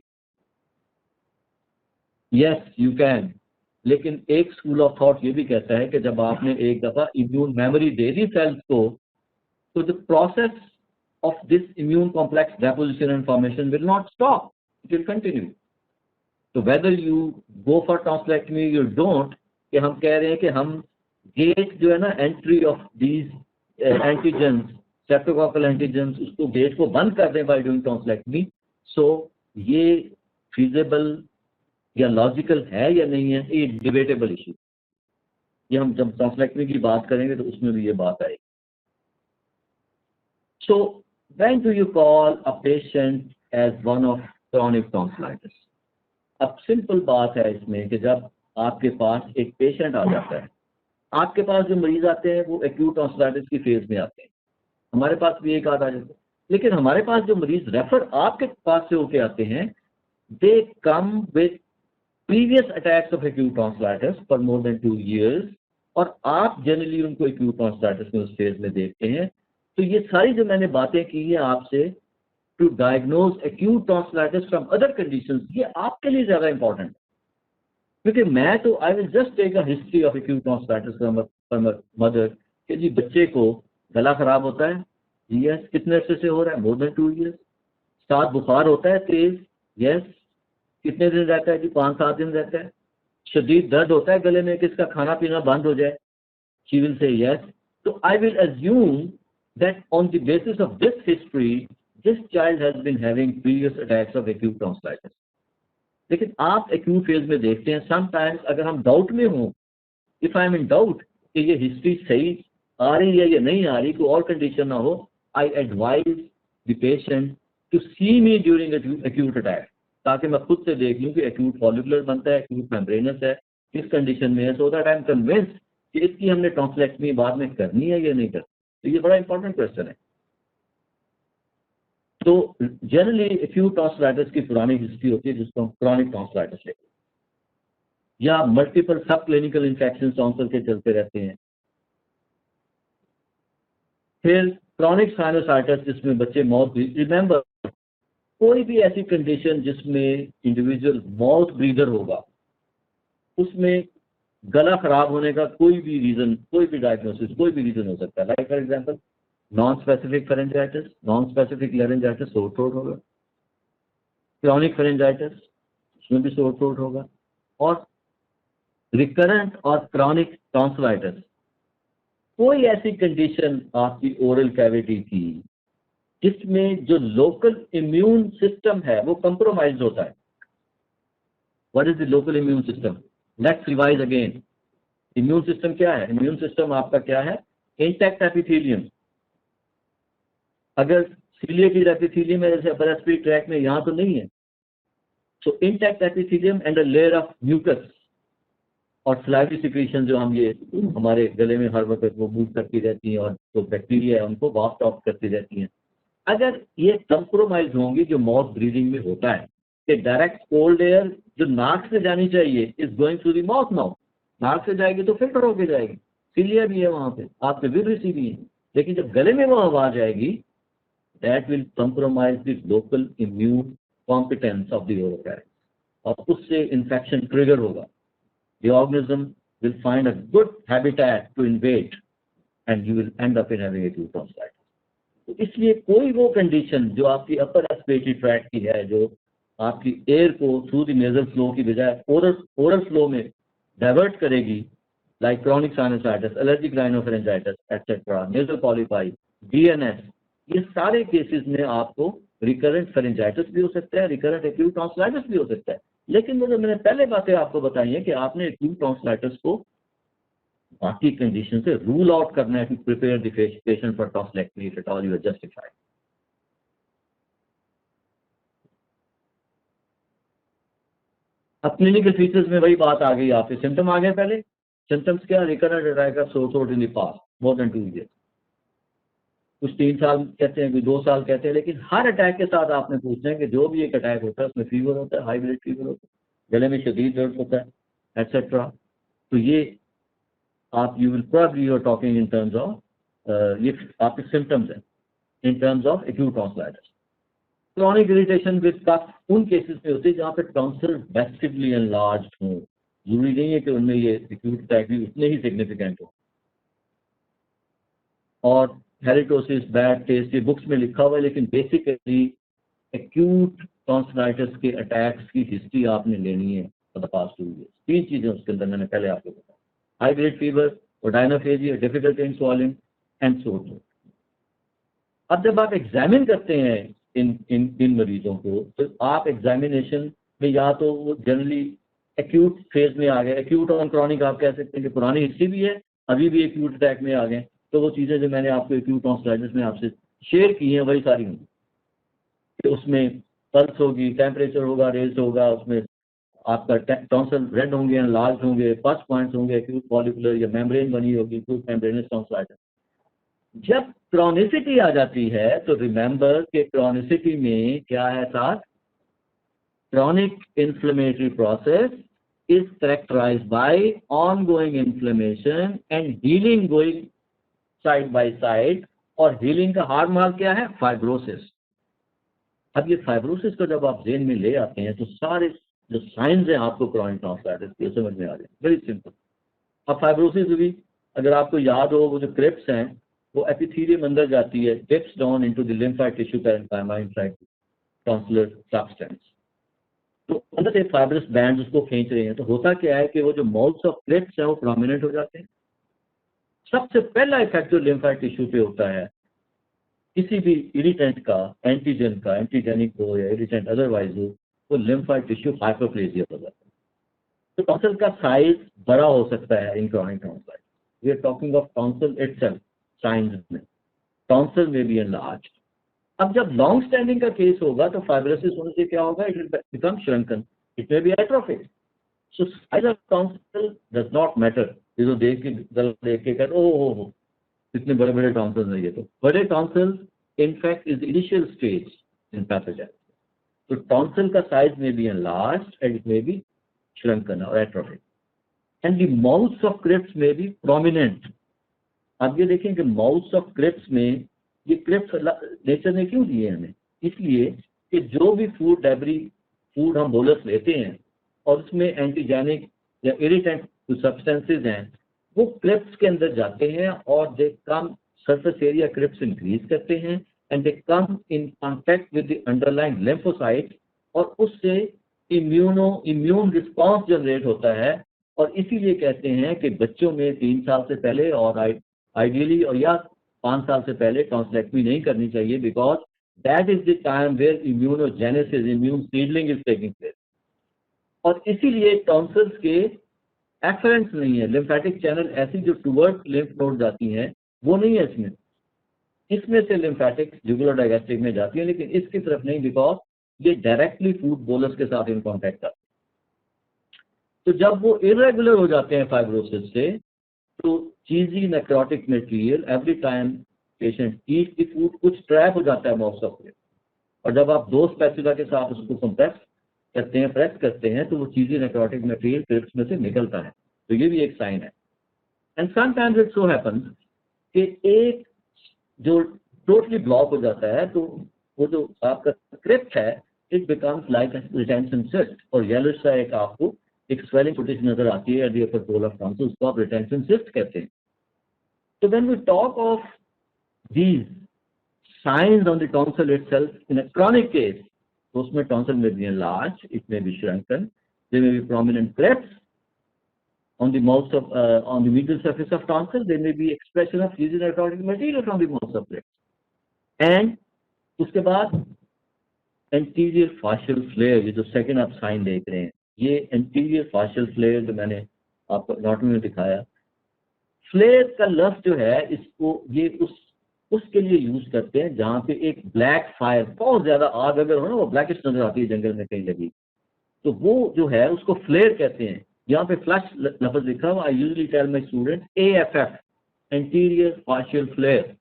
Yes you can, लेकिन एक स्कूल ऑफ थॉट ये भी कहता है कि जब आपने एक दफा इम्यून मेमोरी दे दी सेल्स को, तो the process of this immune complex deposition and formation will not stop, it will continue. तो whether you go for tonsillectomy you don't, कि हम कह रहे हैं कि हम गेट जो है ना entry of these antigens, streptococcal antigens, उसको गेट को बंद कर दें बाय डूइंग टॉन्सिलेक्टमी। सो ये फीजिबल या लॉजिकल है या नहीं है, ये डिबेटेबल इशू। ये हम जब टॉन्सिलेक्टमी की बात करेंगे तो उसमें भी ये बात आएगी। So when do you call a patient as one of chronic tonsillitis? अब सिंपल बात है इसमें कि जब आपके पास एक पेशेंट आ जाता है, आपके पास जो मरीज आते हैं वो एक्यूट टॉन्सिलाइटिस की फेज में आते हैं, हमारे पास भी एक आध आ जाता है, लेकिन हमारे पास जो मरीज रेफर आपके पास से होके आते हैं, they come with previous attacks of acute tonsillitis for more than 2 years, और आप जनरली उनको एक्यूट टॉन्सिलाइटिस में उस फेज में देखते हैं। तो ये सारी जो मैंने बातें की हैं आपसे to diagnose acute tonsillitis from other conditions, ये आपके लिए ज्यादा इंपॉर्टेंट है, क्योंकि मैं तो I will just take a history of acute tonsillitis from mother कि जी बच्चे को गला खराब होता है, यस, कितने अरसे से हो रहा है, मोर देन 2 years। साथ बुखार होता है तेज, यस, कितने दिन रहता है जी, 5-7 दिन रहता है। शदीद दर्द होता है गले में, किसका खाना पीना बंद हो जाए, शी विल से यस। तो I will assume that on the basis of this history this child has been having previous attacks of acute tonsillitis. लेकिन आप एक्यूट फेज में देखते हैं, समटाइम्स अगर हम डाउट में हों, if I am in doubt कि ये हिस्ट्री सही आ रही है या नहीं आ रही, कोई और कंडीशन ना हो, I advise the patient to see me during acute attack, ताकि मैं खुद से देख लूं कि एक्यूट फॉलिकुलर बनता है, एक्यूट मेम्ब्रेनस है, किस कंडीशन में है, so that I am convinced कि इसकी हमने टॉन्सिलेक्टमी बाद में करनी है या नहीं करनी। तो ये बड़ा इंपॉर्टेंट क्वेश्चन है। तो जनरली एक्यूट टॉन्सिलाइटिस की पुरानी हिस्ट्री होती है जिसको हम क्रॉनिक टॉन्सिलाइटिस लेते हैं, या मल्टीपल सब क्लिनिकल इन्फेक्शन टॉन्सिल के चलते रहते हैं। फिर क्रॉनिक साइनोसाइटिस जिसमें बच्चे मौत भी, रिमेंबर कोई भी ऐसी कंडीशन जिसमें इंडिविजुअल माउथ ब्रीदर होगा, उसमें गला खराब होने का कोई भी रीजन, कोई भी डायग्नोसिस, कोई भी रीजन हो सकता है। Like for example non specific pharyngitis, non specific laryngitis, sore throat होगा। क्रॉनिक फेरेंजाइटिस, उसमें भी सोर थ्रोट होगा। और रिकरेंट और क्रॉनिक टॉन्सिलाइटिस, कोई ऐसी कंडीशन आपकी ओरल कैविटी की जिसमें जो लोकल इम्यून सिस्टम है वो कंप्रोमाइज होता है। What is the local immune system? Let's revise again. Immune system क्या है? इम्यून सिस्टम आपका क्या है इंटैक्ट एपिथेलियम, अगर सीलिएटेड एपिथेलियम है जैसे अपर रेस्पिरेटरी ट्रैक में, यहाँ तो नहीं है, so intact epithelium and a layer of mucus और स्लाइवरी सिक्रीशन जो हम ये हमारे गले में हर वक्त वो मूव करती रहती हैं और जो बैक्टीरिया है उनको वाफ्ट ऑफ करती रहती हैं, अगर ये कंप्रोमाइज होंगी, जो माउथ ब्रीदिंग में होता है कि डायरेक्ट कोल्ड एयर जो नाक से जानी चाहिए is going through the mouth, now नाक से जाएगी तो फिल्टर होके जाएगी, सीलिया भी है वहां पे, आपके विब्रेसी भी है, लेकिन जब गले में वो आवाज आएगी that will compromise the local immune competence of the oropharynx और उससे इन्फेक्शन ट्रिगर होगा, the organism will find a good habitat to invade and you will end up in having acute tonsillitis. तो इसलिए कोई वो कंडीशन जो आपकी अपर respiratory tract की है, जो आपकी एयर को थ्रू द नेजल फ्लो की बजाय ओरल फ्लो में डाइवर्ट करेगी, like chronic sinusitis, allergic rhinopharyngitis etcetera, nasal polypi, DNS, ये सारे केसेस में आपको रिकरेंट फेरेंजाइटिस भी हो सकता है, रिकरेंट एक्यूट टॉन्सिलाइटिस भी हो सकता है। लेकिन वो जो मैंने पहले बातें आपको बताई है कि आपने एक्यूट टॉन्सिलाइटिस को बाकी कंडीशन से रूल आउट करना है, prepare the patient for tonsillectomy if at all you are justified. अब क्लिनिकल फीचर्स में वही बात आ गई, आपके सिम्टम आ गए, पहले सिम्टम्स क्या, recurrent attack of sore throat in the past more than 2 years, कुछ 3 साल कहते हैं, कुछ 2 साल कहते हैं, लेकिन हर अटैक के साथ आपने पूछना है कि जो भी एक अटैक होता है उसमें फीवर होता है, हाई ब्लड फीवर होता है, गले में शदीद दर्द होता है एटसेट्रा, तो ये आप you will probably you are talking in terms of ये आपके सिम्टम्स हैं in terms of acute tonsillitis. Chronic irritation with cough उन केसेस में होती है जहाँ पे टॉन्सिल मैसिवली एनलार्ज्ड हो, जरूरी नहीं है कि उनमें ये एक्यूट अटैक भी उतने ही सिग्निफिकेंट हो। और हेरिटोसिस, बैड टेस्ट, ये बुक्स में लिखा हुआ है, लेकिन बेसिकली एक्यूट टॉन्सिलाइटिस के अटैक्स की हिस्ट्री आपने लेनी है फॉर द पास्ट 2 years। 3 चीजें उसके अंदर मैंने पहले आपको बताया, high grade fever, odynophagia, difficulty in swallowing and sore throat. अब जब आप एग्जामिन करते हैं इन मरीजों को, तो आप एग्जामिनेशन में या तो वो जनरली एक्यूट फेज में आ गए, एक्यूट और क्रॉनिक आप कह सकते हैं कि पुरानी हिस्ट्री भी है, अभी भी एक्यूट अटैक में आ गए, तो वो चीज़ें जो मैंने आपको एक्यूट टॉन्सिलाइटिस में आपसे शेयर की हैं वही सारी होंगी, कि उसमें पल्स होगी, टेम्परेचर होगा, रेज होगा, उसमें आपका टॉन्सिल रेड होंगे, लार्ज होंगे, पच पॉइंट्स होंगे, एक्यूट फॉलिकुलर या मेम्ब्रेन बनी होगी, एक्यूट मेम्ब्रेनस टॉन्सिलाइटिस। जब क्रॉनिसिटी आ जाती है तो रिमेंबर कि क्रॉनिसिटी में क्या है साथ, chronic inflammatory process is characterized by ongoing inflammation and healing going side by side, और healing का हार मार्क क्या है, फाइब्रोसिस। अब ये फाइब्रोसिस को जब आप जेन में ले आते हैं तो सारे जो साइंस हैं आपको क्रॉनिक टॉन्सिलाइटिस के समझ में आ जाए, वेरी सिंपल। अब फाइब्रोसिस भी अगर आपको याद हो, वो जो क्रिप्स हैं वो एपिथेलियम अंदर जाती है, dips down into the lymphatic tissue parenchyma inside tonsillar substance, तो अंदर से फाइब्रस बैंड उसको खींच रहे हैं, तो होता क्या है कि वो जो मॉल्स ऑफ क्रिप्स हैं वो प्रोमिनेंट हो जाते हैं। सबसे पहला इफेक्ट जो लिम्फेटिक टिश्यू पे होता है किसी भी इरिटेंट का, एंटीजन का, एंटीजेनिक हो या इरिटेंट अदरवाइज हो, वो लिम्फेटिक टिश्यू हाइपरप्लेजिया हो जाता है। तो टॉन्सिल का साइज बड़ा हो सकता है in chronic tonsillitis. We are talking of tonsil itself, science में टॉन्सिल में भी एनलार्ज्ड। अब जब लॉन्ग स्टैंडिंग का केस होगा तो फाइब्रोसिस होने से क्या होगा, it will become shrunken, it may be atrophic. So size of tonsil does not matter. ये जो देख के कहते ओह इतने बड़े बड़े टॉन्सिल्स हैं, ये तो बड़े tonsil in fact is initial stage in pathogen. तो टॉन्सिल का size may be enlarged and it may be shrunken और atrophic, and the mouths of crypts may be prominent. आप ये देखें कि माउथ्स ऑफ क्रिप्स में, ये क्रिप्स नेचर ने क्यों दिए हमें, इसलिए कि जो भी फूड डेब्री फूड हम बोलस लेते हैं और उसमें एंटीजेनिक या इरिटेंट सब्सटेंसेज हैं वो क्रिप्स के अंदर जाते हैं और दे कम सरफेस एरिया क्रिप्स इंक्रीज करते हैं and they come in contact with the underlying lymphocyte, और उससे इम्यून रिस्पॉन्स जनरेट होता है। और इसीलिए कहते हैं कि बच्चों में 3 साल से पहले और आइडियली और या 5 साल से पहले टॉन्सिलेक्टमी नहीं करनी चाहिए, because that is the time where immunogenesis, immune seedling is taking place. और इसीलिए टॉन्सिल्स के एफरेंस नहीं है, लिम्फेटिक चैनल ऐसी जो टुवर्ड्स लिम्फ नोड जाती हैं वो नहीं है इसमें। इसमें से लिम्फेटिक जुगुलर डायगेस्टिक में जाती है, लेकिन इसकी तरफ नहीं, बिकॉज ये डायरेक्टली फूड बोलस के साथ इन कॉन्टेक्ट आती है। तो जब वो इरेगुलर हो जाते हैं फाइब्रोसिस से, तो cheesy necrotic material every time patient eat the food कुछ ट्रैप हो जाता है माउथ ऑफ में, और जब आप दो स्पैचुला के साथ उसको कंप्रेस करते हैं, प्रेस करते हैं, तो वो चीजी नेक्रोटिक मटेरियल पेट में से निकलता है। तो ये भी एक साइन है। And sometimes it so happens कि एक जो टोटली ब्लॉक हो जाता है, तो वो जो आपका क्रिप्ट है it becomes like retention cyst, और येलो सा एक आपको एक स्वेलिंग फुटेज नजर आती है at the upper pole of tonsil, उसको आप रिटेंशन सिस्ट कहते हैं। तो when we talk of these signs on the tonsil itself in a chronic case, तो उसमें tonsil may be enlarged, it may be shrunken, there may be prominent clefts on the mouth of on the medial surface of tonsil, there may be expression of fused necrotic material from the mouth of clefts, and उसके बाद anterior fascial flare, ये जो second आप sign देख रहे हैं, ये anterior fascial flare जो मैंने आपको एनाटॉमी में दिखाया, फ्लेयर का लफ्ज जो है इसको ये उसके लिए यूज करते हैं जहां पे एक ब्लैक फायर, बहुत ज्यादा आग अगर हो ना, वो ब्लैकिश नजर आती है जंगल में कहीं लगी, तो वो जो है उसको फ्लेयर कहते हैं। यहाँ पे फ्लैश लफ्ज लिखा हुआ, I usually tell my student AFF, anterior faucial flare,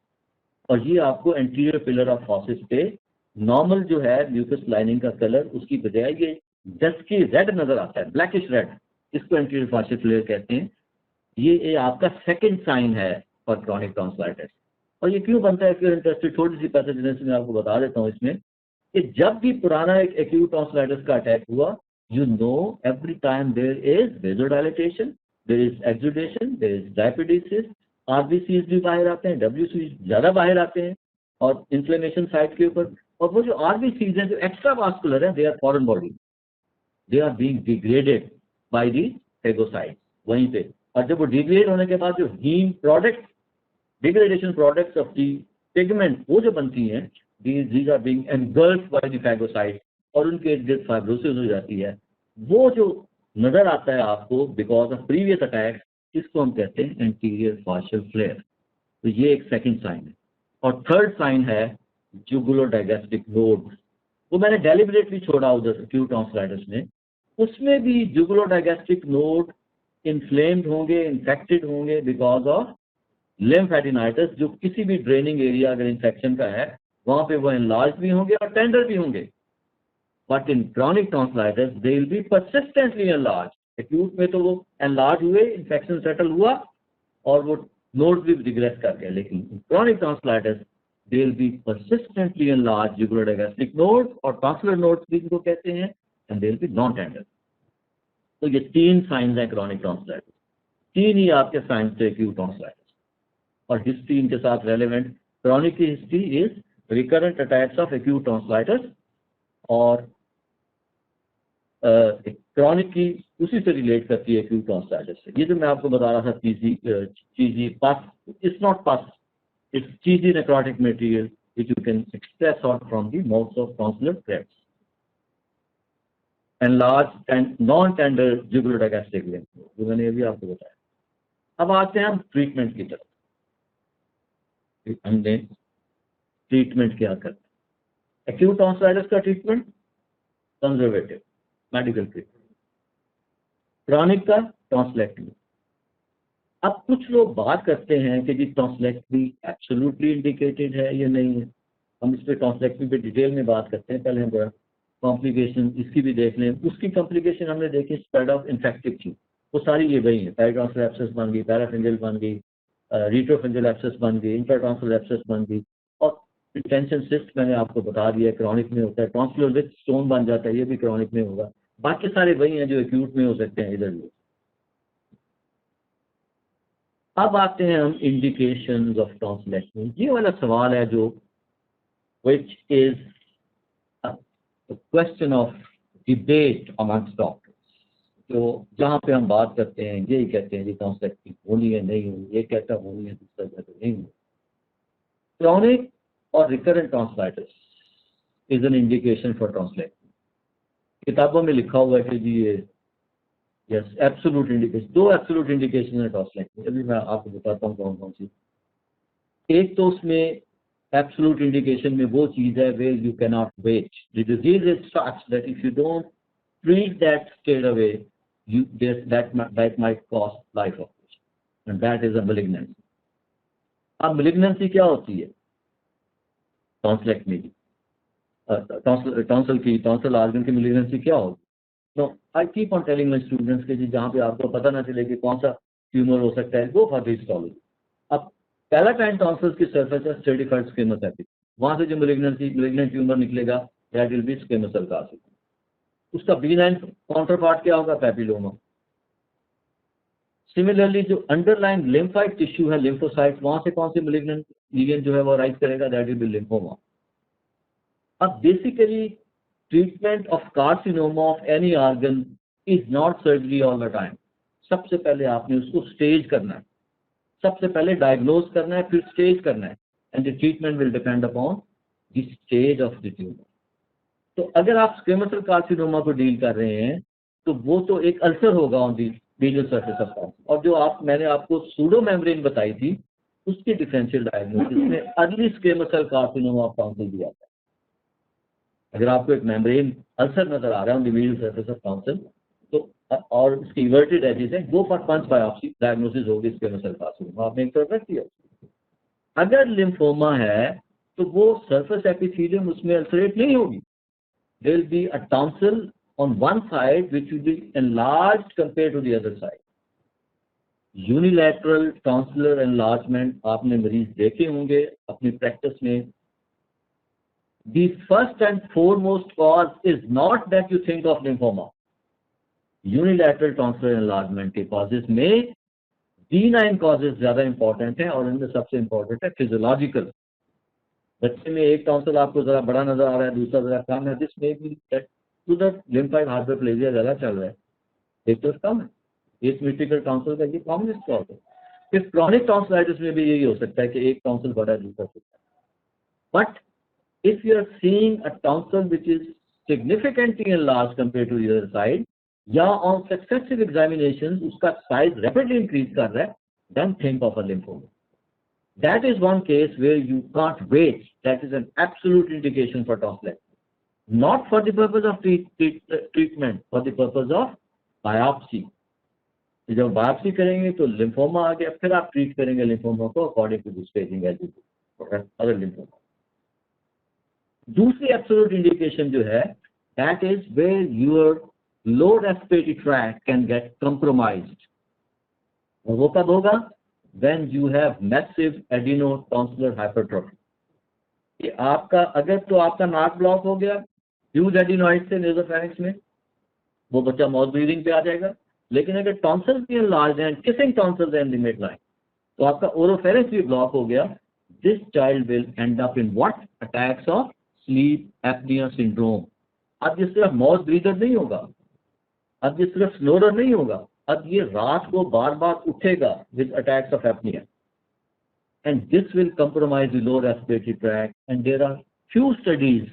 और ये आपको एंटीरियर पिलर ऑफ फॉसिस पे नॉर्मल जो है म्यूकस लाइनिंग का कलर उसकी बजाय ये डस्की रेड नजर आता है, ब्लैकिश रेड, इसको एंटीरियर फाशियल फ्लेयर कहते हैं। ये आपका सेकंड साइन है फॉर क्रॉनिक टॉन्सिलाइटिस। और ये क्यों बनता है, फिर इंटरेस्टेड थोड़ी सी पैथोजेनेसिस मैं आपको बता देता हूँ इसमें, कि जब भी पुराना एक एक्यूट टॉन्सिलाइटिस का अटैक हुआ, you know every time there is vasodilatation, there is exudation, there is diapedesis, RBCs भी बाहर आते हैं, डब्ल्यूसीज ज्यादा बाहर आते हैं, और इन्फ्लेमेशन साइट के ऊपर, और वो जो आरबीसीज हैं जो एक्स्ट्रा वास्कुलर है, they are foreign body, they are being degraded by the phagocyte वहीं पे, और जब वो डिग्रेड होने के बाद जो heme product, degradation products of the pigment वो जो बनती हैं, these are being engulfed by the phagocyte, और उनके इर्द गिर्द फाइब्रोसिस हो जाती है। वो जो नजर आता है आपको बिकॉज ऑफ प्रीवियस अटैक, इसको हम कहते हैं एंटीरियर फाशियल फ्लेयर। तो ये एक सेकंड साइन है। और थर्ड साइन है जुगुलर डायगेस्टिक नोड, वो मैंने डेलिबरेटली छोड़ा उधर एक्यूट टॉन्सिलाइटिस में, उसमें भी जुगुलर डायगेस्टिक नोड इन्फ्लेम्ड होंगे, इन्फेक्टेड होंगे बिकॉज ऑफ लिम्फेडिनाइटिस, जो किसी भी ड्रेनिंग एरिया अगर इन्फेक्शन का है वहां पे वो एनलार्ज भी होंगे और टेंडर भी होंगे। But in chronic tonsillitis they will be persistently enlarge. Acute में तो वो एनलार्ज हुए, इन्फेक्शन सेटल हुआ और वो नोड्स भी डिग्रेस कर गए, लेकिन chronic tonsillitis they will be persistently enlarge jugular digastric nodes, और टॉन्सिलर नोड्स भी इनको कहते हैं, and they will be non tender. तो ये तीन साइंस हैं क्रॉनिक टॉन्सिलाइटिस, तीन ही आपके साइंस थे एक्यूट टॉन्सिलाइटिस। और हिस्ट्री इनके साथ रेलेवेंट, क्रॉनिक की history is recurrent attacks of acute tonsillitis, और क्रॉनिक की उसी से रिलेट करती है एक्यूट टॉन्सिलाइटिस से। ये जो मैं आपको बता रहा था cheesy pus, it's not pus, it's cheesy necrotic material which you can express out from the mouth of tonsillar cracks, enlarged and non-tender jugular digastric lymph, जो मैंने अभी आपको बताया। अब आते हैं हम ट्रीटमेंट की तरफ। हमने ट्रीटमेंट क्या करते हैं? एक्यूट टॉन्सिलाइटिस का treatment conservative medical treatment, chronic का टॉन्सिलेक्टमी। अब कुछ लोग बात करते हैं कि जी टॉन्सिलेक्टमी एब्सोल्युटली इंडिकेटेड है या नहीं है। हम इस पे टॉन्सिलेक्टमी पे डिटेल में बात करते हैं, पहले हम जरा कॉम्प्लिकेशन इसकी भी देख लें। उसकी कॉम्प्लिकेशन हमने देखी स्प्रेड ऑफ इन्फेक्टिव थी, वो सारी ये गई हैं, पेरिटॉन्सिल एब्सेस बन गई, पैराफिंजियल बन गई, रिट्रोफिंजियल एब्सेस बन गई, इंट्राटॉन्सिल एब्सेस बन गई, और रिटेंशन सिस्ट मैंने आपको बता दिया क्रोनिक में होता है, टॉन्सिलर विथ स्टोन बन जाता है, ये भी क्रोनिक में होगा। बाकी सारे वही हैं जो एक्यूट में हो सकते हैं इधर भी। अब आते हैं हम इंडिकेशंस ऑफ टॉन्सिलेक्टमी। ये वाला सवाल है जो which is a question of debate amongst doctors, तो जहाँ पे हम बात करते हैं यही कहते हैं जी टॉन्सिलेक्टमी होनी है नहीं होनी, ये कहता होनी है, दूसरा कहता नहीं होनी। क्रॉनिक और recurrent tonsillitis is an indication for tonsillectomy. किताबों में लिखा हुआ है कि जी ये यस एब्सोल्यूट इंडिकेशन, दो एब्सोल्यूट इंडिकेशन है टॉन्सिलेक्टमी। अभी मैं आपको बताता हूँ कौन कौन सी। एक तो उसमें एब्सोल्यूट इंडिकेशन में वो चीज है where you can not wait, the disease is such that if you don't treat that straight away that might cost life of patient, and that is a malignancy. अब malignancy क्या होती है tonsillectomy की, tonsil organ की malignancy क्या होगी? No, I keep on telling my students कि जहाँ पे आपको पता ना चले कि कौन सा ट्यूमर हो सकता है, गो फॉर द हिस्टोलॉजी. अब पैलाटाइन टॉन्सिल्स की सरफेस है स्ट्रेटिफाइड स्क्वेमस एपिथेलियम, वहां से जो malignant ट्यूमर निकलेगा that will be squamous cell carcinoma. उसका बेनाइन काउंटर पार्ट क्या होगा? पैपिलोमा. सिमिलरली जो अंडरलाइन लिम्फाइड टिश्यू है, लिम्फोसाइट, वहां से कौन सी malignant लीजन जो है वो राइज करेगा? That will be lymphoma. अब basically treatment of carcinoma of any organ is not surgery all the time. सबसे पहले आपने उसको स्टेज करना है, सबसे पहले डायग्नोज करना है, फिर स्टेज करना है, and the treatment will depend upon the stage of the tumour. तो अगर आप स्क्वेमस सेल कार्सिनोमा को डील कर रहे हैं तो वो तो एक अल्सर होगा on the basal surface of tonsil, और जो मैंने आपको सूडो मेम्ब्रेन बताई थी उसकी डिफरेंशियल डायग्नोसिस में early squamous cell carcinoma of tonsil दिया था. अगर आपको एक मेम्ब्रेन अल्सर नजर आ रहा है on the basal surface of tonsil तो और उसकी इवर्टेड एजेस है, go for punch biopsy, diagnosis होगी स्क्वेमस सेल कार्सिनोमा, आपने एक तरफ रख दिया. अगर लिम्फोमा है तो वो सरफेस एपिथेलियम उसमें अल्सरेट नहीं होगी. There will be a tonsil on one side which will be enlarged compared to the other side. Unilateral tonsillar enlargement आपने मरीज देखे होंगे अपनी प्रैक्टिस में. The first and foremost cause is not that you think of lymphoma. Unilateral tonsillar enlargement के causes में benign causes ज़्यादा important हैं, और इनमें सबसे important है physiological. बच्चे में एक टॉन्सिल आपको जरा बड़ा नजर आ रहा है, दूसरा जरा कम है, दिस में भी टू द लिम्फाइड हाइपरप्लेजिया ज्यादा चल रहा है, एक तो कम है. एसिमेट्रिकल टॉन्सिल का ये कॉमनेस्ट कॉज है. फिर क्रॉनिक टॉन्सिलाइटिस में भी यही हो सकता है कि एक टॉन्सिल बड़ा है दूसरा छोटा है. But if you are seeing a tonsil which is significantly enlarged compared to the other side, या ऑन सक्सेसिव एग्जामिनेशंस उसका साइज रैपिडली इंक्रीज कर रहा है, then think of a lymphoma. That is one case where you can't wait. That is an absolute indication for tonsillectomy. Not for the purpose of treatment, for the purpose of biopsy. जब biopsy करेंगे तो lymphoma आ गया, फिर आप treat करेंगे lymphoma को according to the staging as you do for other lymphoma. दूसरी absolute indication जो है, that is where your lower respiratory tract can get compromised. और वो कब होगा? When you have massive adenotonsillar hypertrophy. कि आपका अगर तो आपका नाक ब्लॉक हो गया ह्यूज एडिनोइड से नेजोफेरिंक्स में, वो बच्चा माउथ ब्रीदिंग पे आ जाएगा. लेकिन अगर टॉन्सिल्स भी एनलार्ज्ड हैं, किसिंग टॉन्सिल्स हैं इन द मिड लाइन, तो आपका ओरोफेरिंक्स भी ब्लॉक हो गया. This child will end up in what? Attacks of sleep apnoea syndrome. अब ये सिर्फ माउथ ब्रीदर नहीं होगा, अब ये सिर्फ स्नोरर नहीं होगा, अब ये रात को बार बार उठेगा with attacks of apnoea, and this will compromise the lower respiratory tract. And there are few studies,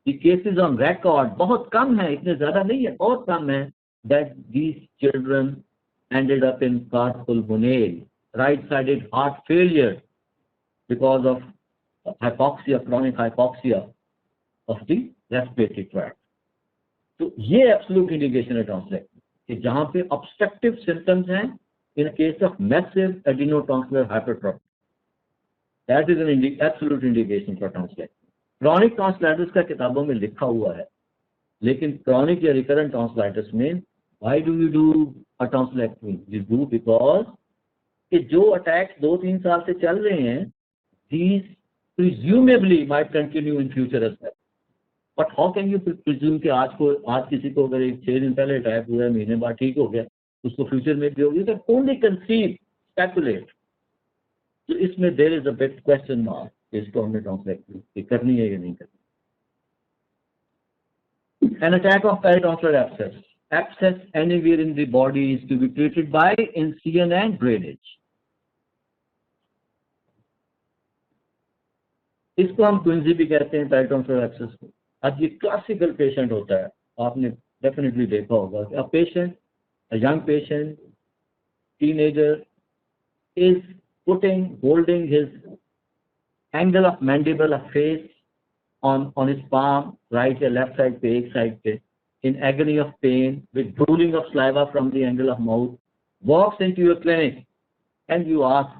the cases on record बहुत कम है, इतने ज्यादा नहीं है, बहुत कम है, that these children ended up in cor pulmonale right sided heart failure because of hypoxia, chronic hypoxia of the respiratory tract. तो ये एब्सोल्यूट इंडिकेशन है टॉन्सिलेक्टमी कि जहां पे ऑब्स्ट्रक्टिव सिम्टम्स हैं in case of massive adenotonsillar hypertrophy, that is an absolute indication for tonsillitis. Chronic tonsillitis का किताबों में लिखा हुआ है, लेकिन क्रॉनिक या रिकरेंट टॉन्सिलाइटिस में why do you do a tonsillectomy? You do because कि जो अटैक्स 2-3 साल से चल रहे हैं, these presumably might continue in future as well. But how can you presume कि आज किसी को अगर 6 दिन पहले अटैक हुआ है, महीने बाद ठीक हो गया, उसको फ्यूचर में भी होगी? You can only conceive, speculate. तो इसमें there is a big question mark, इसको हमने टॉन्सिलेक्टमी करनी है या नहीं करनी. An attack of peritonsillar abscess. Abscess anywhere in the body is to be treated by incision and drainage. इसको हम क्विंजी भी कहते हैं, पेरिटोन्सिलर एब्सेस को. अब ये क्लासिकल पेशेंट होता है, आपने डेफिनेटली देखा होगा कि a patient, a young patient, teenager is holding his angle of mandible of face on his palm, right या left side पे, एक side पे, in agony of pain, with drooling of saliva from the angle of mouth, walks into your clinic and you ask,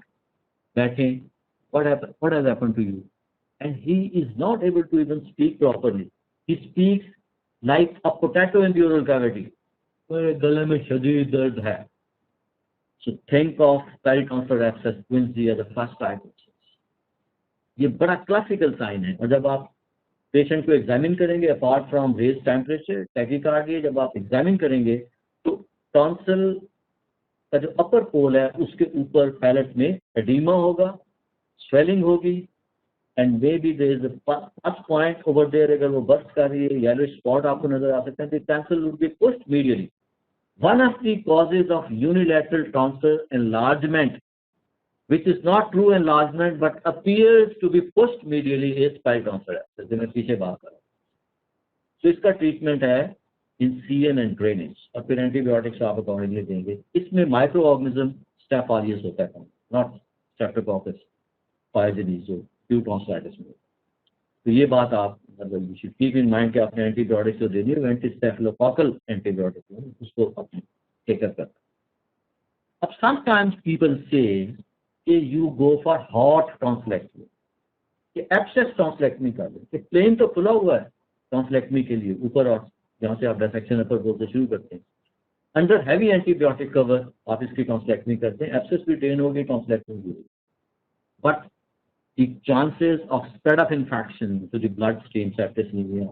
बैठे, what has happened to you? And he is not able to even speak properly. He speaks like a potato in the oral cavity. मेरे गले में शदीद दर्द है. So think of peritonsillar abscess quinsy as the first diagnosis. ये बड़ा classical sign है. और जब आप पेशेंट को एग्जामिन करेंगे, apart from raise temperature, tachycardia, जब आप एग्जामिन करेंगे तो टॉन्सिल का जो अपर पोल है उसके ऊपर पैलेट में एडीमा होगा, स्वेलिंग होगी, and may be there is a pus point over there. अगर वो बर्स्ट कर रही है, येलो स्पॉट आपको नजर आ सकते हैं, तो tonsil would be pushed medially. One of the causes of unilateral tonsil enlargement, which is not true enlargement but appears to be pushed medially, is peritonsillar abscess. मैं पीछे बात कर रहा हूँ. तो इसका ट्रीटमेंट है इंसिजन एंड ड्रेनेज, और फिर एंटीबायोटिक्स आप अकॉर्डिंगली देंगे. इसमें माइक्रो ऑर्गेनिज्म स्टेफ ऑरियस होता है, नॉट स्ट्रेप्टोकॉकस पायजनीज जो acute tonsillitis में. तो ये बात आप मतलब you should keep in mind कि आपने एंटीबायोटिक्स जो देनी है एंटी स्टेफिलोकॉकल एंटीबायोटिक, उसको अपने टेकअप करना. अब समटाइम्स पीपल से कि you go for hot tonsillectomy, कि एब्सेस टॉन्सिलेक्टमी कर लें, कि प्लेन तो खुला हुआ है टॉन्सिलेक्टमी के लिए ऊपर, और जहाँ से आप डिसेक्शन अपर बोल से शुरू करते हैं, अंडर हैवी एंटीबायोटिक कवर आप इसकी टॉन्सिलेक्टमी करते हैं, एब्सेस भी ड्रेन होगी, टॉन्सिलेक्टमी भी होगी. But the chances of spread of infection to the bloodstream septic anemia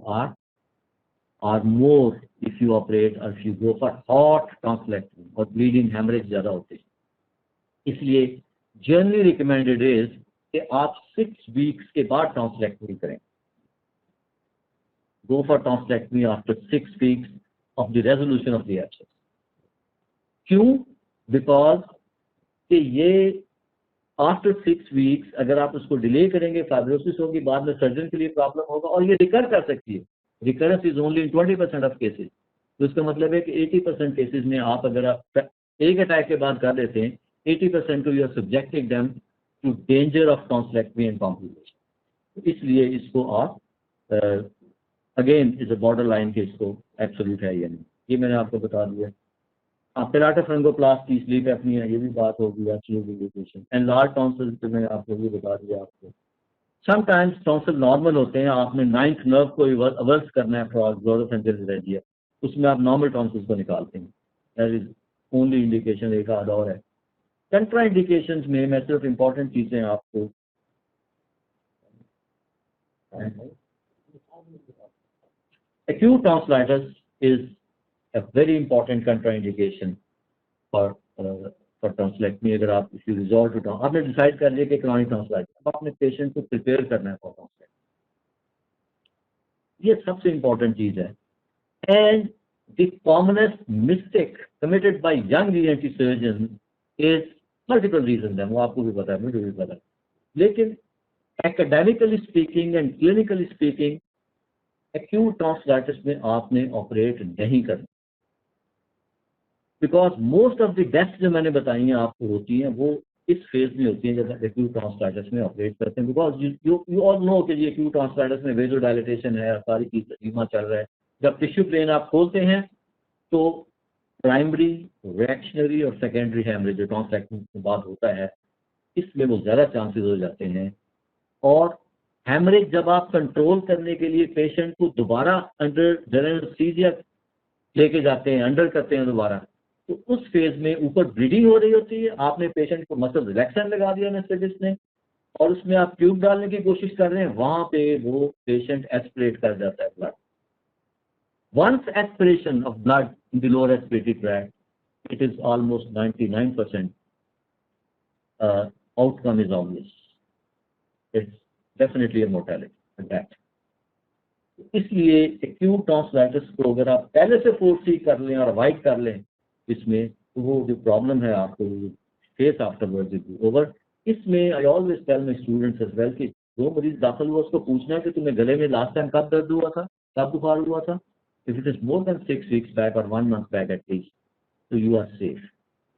are more if you operate or if you go for hot tonsillectomy, और bleeding hemorrhage ज़्यादा होते हैं. इसलिए जनरली रिकमेंडेड इज कि आप 6 वीक्स के बाद टॉन्सिलेक्टमी करें. गो for tonsillectomy after 6 weeks of the resolution of the abscess. क्यों? बिकॉज कि ये आफ्टर 6 वीक्स अगर आप उसको डिले करेंगे, फाइब्रोसिस होगी, बाद में सर्जन के लिए प्रॉब्लम होगा, और ये रिकर कर सकती है. Recurrence is only in 20% of cases. तो इसका मतलब है कि 80% केसेज में आप अगर आप एक अटैक के बाद कर देते हैं, 80% को you are subjecting them to danger of tonsillectomy and complication. इसलिए इसको आप again is a border line के इसको एब्सोल्यूट है या नहीं, ये मैंने आपको बता दिया. पेलाटस फ्रेंगोप्लास्टी स्लीप अपनी है, ये भी बात होगी. एंड लार्ज टॉन्सिल तो मैंने आपको भी बता दिया. आपको समटाइम्स टॉन्सिल नॉर्मल होते हैं, आपने 9th नर्व को अवर्स करना है फॉर ग्लोरोफेंजिल, उसमें आप नॉर्मल टॉन्सिल्स को निकालते हैं. That is only indication. एक आधा और है कंट्रा इंडिकेशंस में. मैं सिर्फ इंपॉर्टेंट चीजें आपको acute tonsillitis is a very important contraindication for tonsillectomy. अगर आप if you resort to आपने डिसाइड कर लिया कि क्रॉनिक टॉन्सिलाइटिस, अब आपने पेशेंट को प्रिपेयर करना है फॉर टॉन्सिलाइटिस. ये सबसे इंपॉर्टेंट चीज है. And the commonest mistake committed by young ENT surgeon is multiple reason है, वो आपको भी पता है, मुझे भी पता है. लेकिन academically speaking and clinically speaking acute tonsillitis में आपने ऑपरेट नहीं करना, because most of the deaths जो मैंने बताई हैं आपको होती हैं वो इस फेज में होती हैं जब आप एक्यूट टॉन्सिलाइटिस में ऑपरेट करते हैं. बिकॉज यू ऑल नो कि ये एक्यूट टॉन्सिलाइटिस में वेजोडाइलेटेशन है, सारी चीज एडिमा चल रहा है. जब टिश्यू प्लेन आप खोलते हैं तो प्राइमरी, रिएक्शनरी और सेकेंडरी हेमरेज जो टॉन्सिलेक्टमी के बाद होता है, इसमें वो ज़्यादा चांसेस हो जाते हैं. और हेमरेज जब आप कंट्रोल करने के लिए पेशेंट को दोबारा अंडर जनरल एनेस्थीसिया लेके जाते हैं, अंडर करते हैं दोबारा, तो उस फेज में ऊपर ब्लीडिंग हो रही होती है, आपने पेशेंट को मसल रिलैक्सन लगा दिया एनेस्थेटिस्ट ने, और उसमें आप ट्यूब डालने की कोशिश कर रहे हैं, वहां पे वो पेशेंट एस्पिरेट कर जाता है blood. Once aspiration of blood in the lower respiratory tract, it is almost 99% outcome is obvious. It's definitely a mortality attack. इसलिए acute tonsillitis को अगर आप पहले से फोर्सी कर लें और अवॉइड कर लें इसमें, तो वो जो प्रॉब्लम है आपको face afterwards it be over. इसमें I always tell my students as well कि जो मरीज दाखिल हुआ उसको पूछना है कि तुम्हें गले में लास्ट टाइम कब दर्द हुआ था, कब बुखार हुआ था. If it is more than 6 weeks back or 1 month back at least, so you are safe.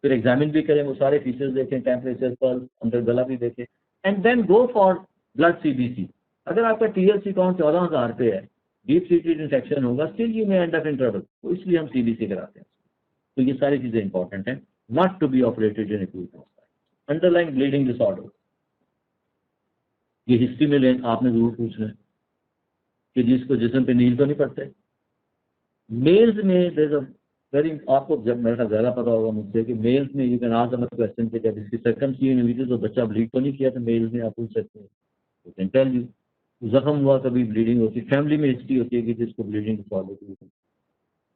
फिर एग्जामिन भी करें, वो सारे फीचर्स देखें, टेम्परेचर पर अंदर गला भी देखें, and then go for blood CBC, अगर आपका TLC काउंट 14,000 पे है, डीप सीटेड इन्फेक्शन होगा, still you may end up in trouble, तो इसलिए हम CBC कराते हैं। तो ये सारी चीजें इंपॉर्टेंट हैं, not to be operated in acute underlying bleeding disorder. ये हिस्ट्री में लें, आपने जरूर पूछना है कि जिसको जिस्म पे नील तो नहीं पड़ते। मेल्स में वेरी, आपको जब मेरा ज्यादा पता होगा मुझसे कि मेल्स में you can ask them question कि जब इसकी सर्कमसिजन हुई थी तो बच्चा ब्लीड तो नहीं किया था, मेल्स में आप पूछ सकते हैं, यू कैन टेल यू। जख्म हुआ कभी ब्लीडिंग होती, फैमिली में हिस्ट्री होती है कि जिसको ब्लीडिंग डिसऑर्डर हुई,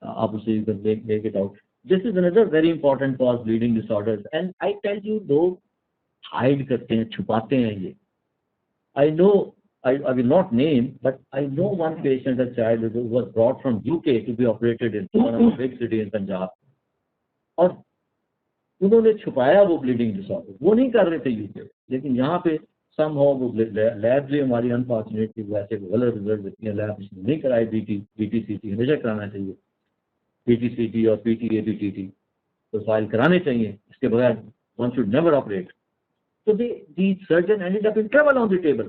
आप उसे you can make it out. This is another very important cause bleeding disorders, and I tell you, लोग हाइड करते हैं, छुपाते हैं ये। I know, I will not name, but I know one patient, a child who was brought from UK to be operated in one of the big city in Punjab, और उन्होंने छुपाया वो ब्लीडिंग डिसऑर्डर, वो नहीं कर रहे थे UK, लेकिन यहाँ पे somehow वो लैब भी हमारी अनफॉर्चुनेटली वैसे गलत रिजल्ट देती है, लैब नहीं कराई, BT-CT हमेशा कराना चाहिए, BT-CT और PTA-BTT तो फाइल कराने चाहिए, इसके बगैर one should never operate. So the surgeon ended up in trouble on the table,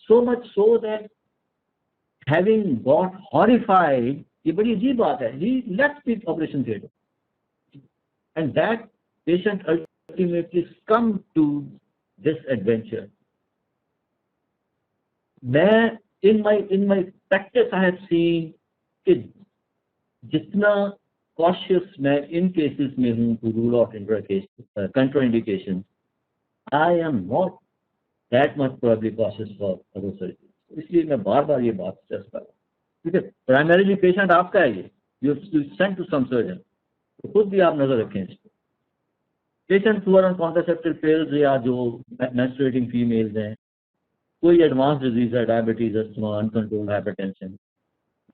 so much so that having got horrified, ये बड़ी अजीब बात है, he left the operation theater, and that patient ultimately succumbed to this adventure. मैं in my practice I have seen कि जितना cautious मैं in cases में हूँ to rule out contraindications, I am not that much probably cautious for other surgeries. इसलिए मैं बार बार ये बात स्ट्रेस कर रहा हूँ, ठीक है। प्राइमरीली पेशेंट आपका है, ये you send to some surgeon, तो खुद भी आप नजर रखें इस पर। Patient who are on contraceptive pills या जो मेंस्ट्रुएटिंग फीमेल्स हैं, कोई एडवांस डिजीज है, डायबिटीज, अस्थमा, अनकंट्रोल्ड हाइपरटेंशन,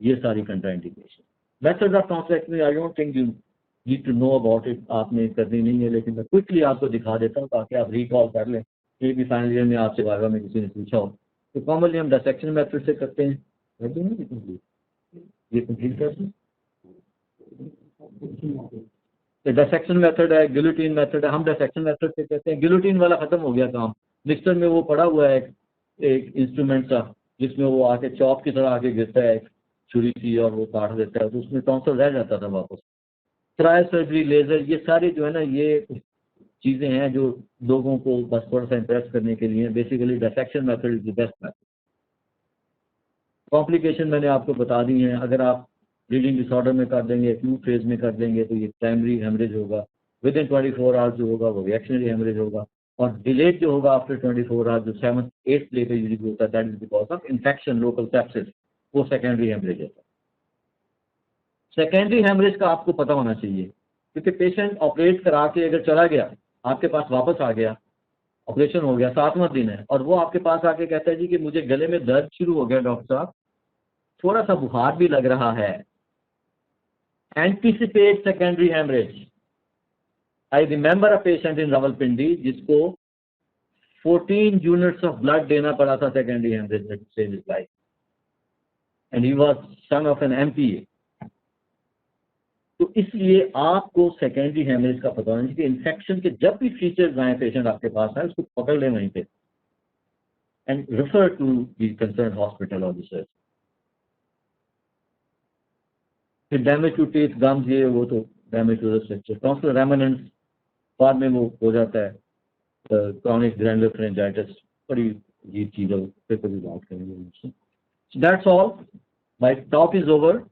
ये सारी contraindication. Methods of tonsillectomy, I don't think you need to know about it, आपने करनी नहीं है, लेकिन मैं क्विकली आपको दिखा देता हूँ ताकि आप रिकॉल कर लें। ये भी फाइनल ईयर में आपसे वाइवा में किसी ने पूछा हो, तो कॉमनली हम डिसेक्शन मेथड से करते हैं। ये कंप्लीट कर दें, डिसेक्शन मेथड है, गिलोटिन मेथड है, हम डिसेक्शन मेथड से कहते हैं। गिलोटिन वाला खत्म हो गया काम, मिक्सर में वो पड़ा हुआ है एक इंस्ट्रूमेंट सा, जिसमें वो आके चॉप की तरह आके गिरता है छुरी सी और वो काट देता है, तो उसमें टॉन्सिल रह जाता था वापस। ट्राई सर्जरी, लेजर, ये सारी जो है ना, ये चीजें हैं जो लोगों को बस थोड़ा सा इंप्रेस करने के लिए। Basically dissection method is the best method. Complication मैंने आपको बता दी हैं, अगर आप ब्लीडिंग डिसऑर्डर में कर देंगे, एक्यूट फेज में कर देंगे, तो ये प्राइमरी हेमरेज होगा, विद इन 24 आवर्स जो होगा वो रिएक्शनरी हेमरेज होगा, और डिलेड जो होगा आफ्टर 24 आवर्स, जो 7th-8th डे पे यूजुअली होता है, that is because of infection, local sepsis, वो सेकेंडरी हेमरेज होता है। सेकेंडरी हेमरेज का आपको पता होना चाहिए, क्योंकि पेशेंट ऑपरेट करा के अगर चला गया, आपके पास वापस आ गया, ऑपरेशन हो गया, 7वां दिन है, और वो आपके पास आके कहता है जी कि मुझे गले में दर्द शुरू हो गया डॉक्टर साहब, थोड़ा सा बुखार भी लग रहा है, anticipate secondary haemorrhage. I remember a patient in Rawalpindi जिसको 14 यूनिट्स ऑफ ब्लड देना पड़ा था सेकेंडरी हेमरेज में to save his life, and he was son of an MPA। तो इसलिए आपको सेकेंडरी हेमरेज का पता होना चाहिए। इन्फेक्शन के जब भी फीचर्स आए पेशेंट आपके पास आए, उसको पकड़ लें वहीं पे and refer to the concern hospital और रिसर्च। फिर डैमेज टू टीथ, गम्स, ये वो तो damage to the structure, tonsil remnants बाद में वो हो जाता है, क्रॉनिक ग्रैनुलर फेरेंजाइटिस, बड़ी अजीब चीज है, फिर कभी बात करेंगे। That's all, my talk is over.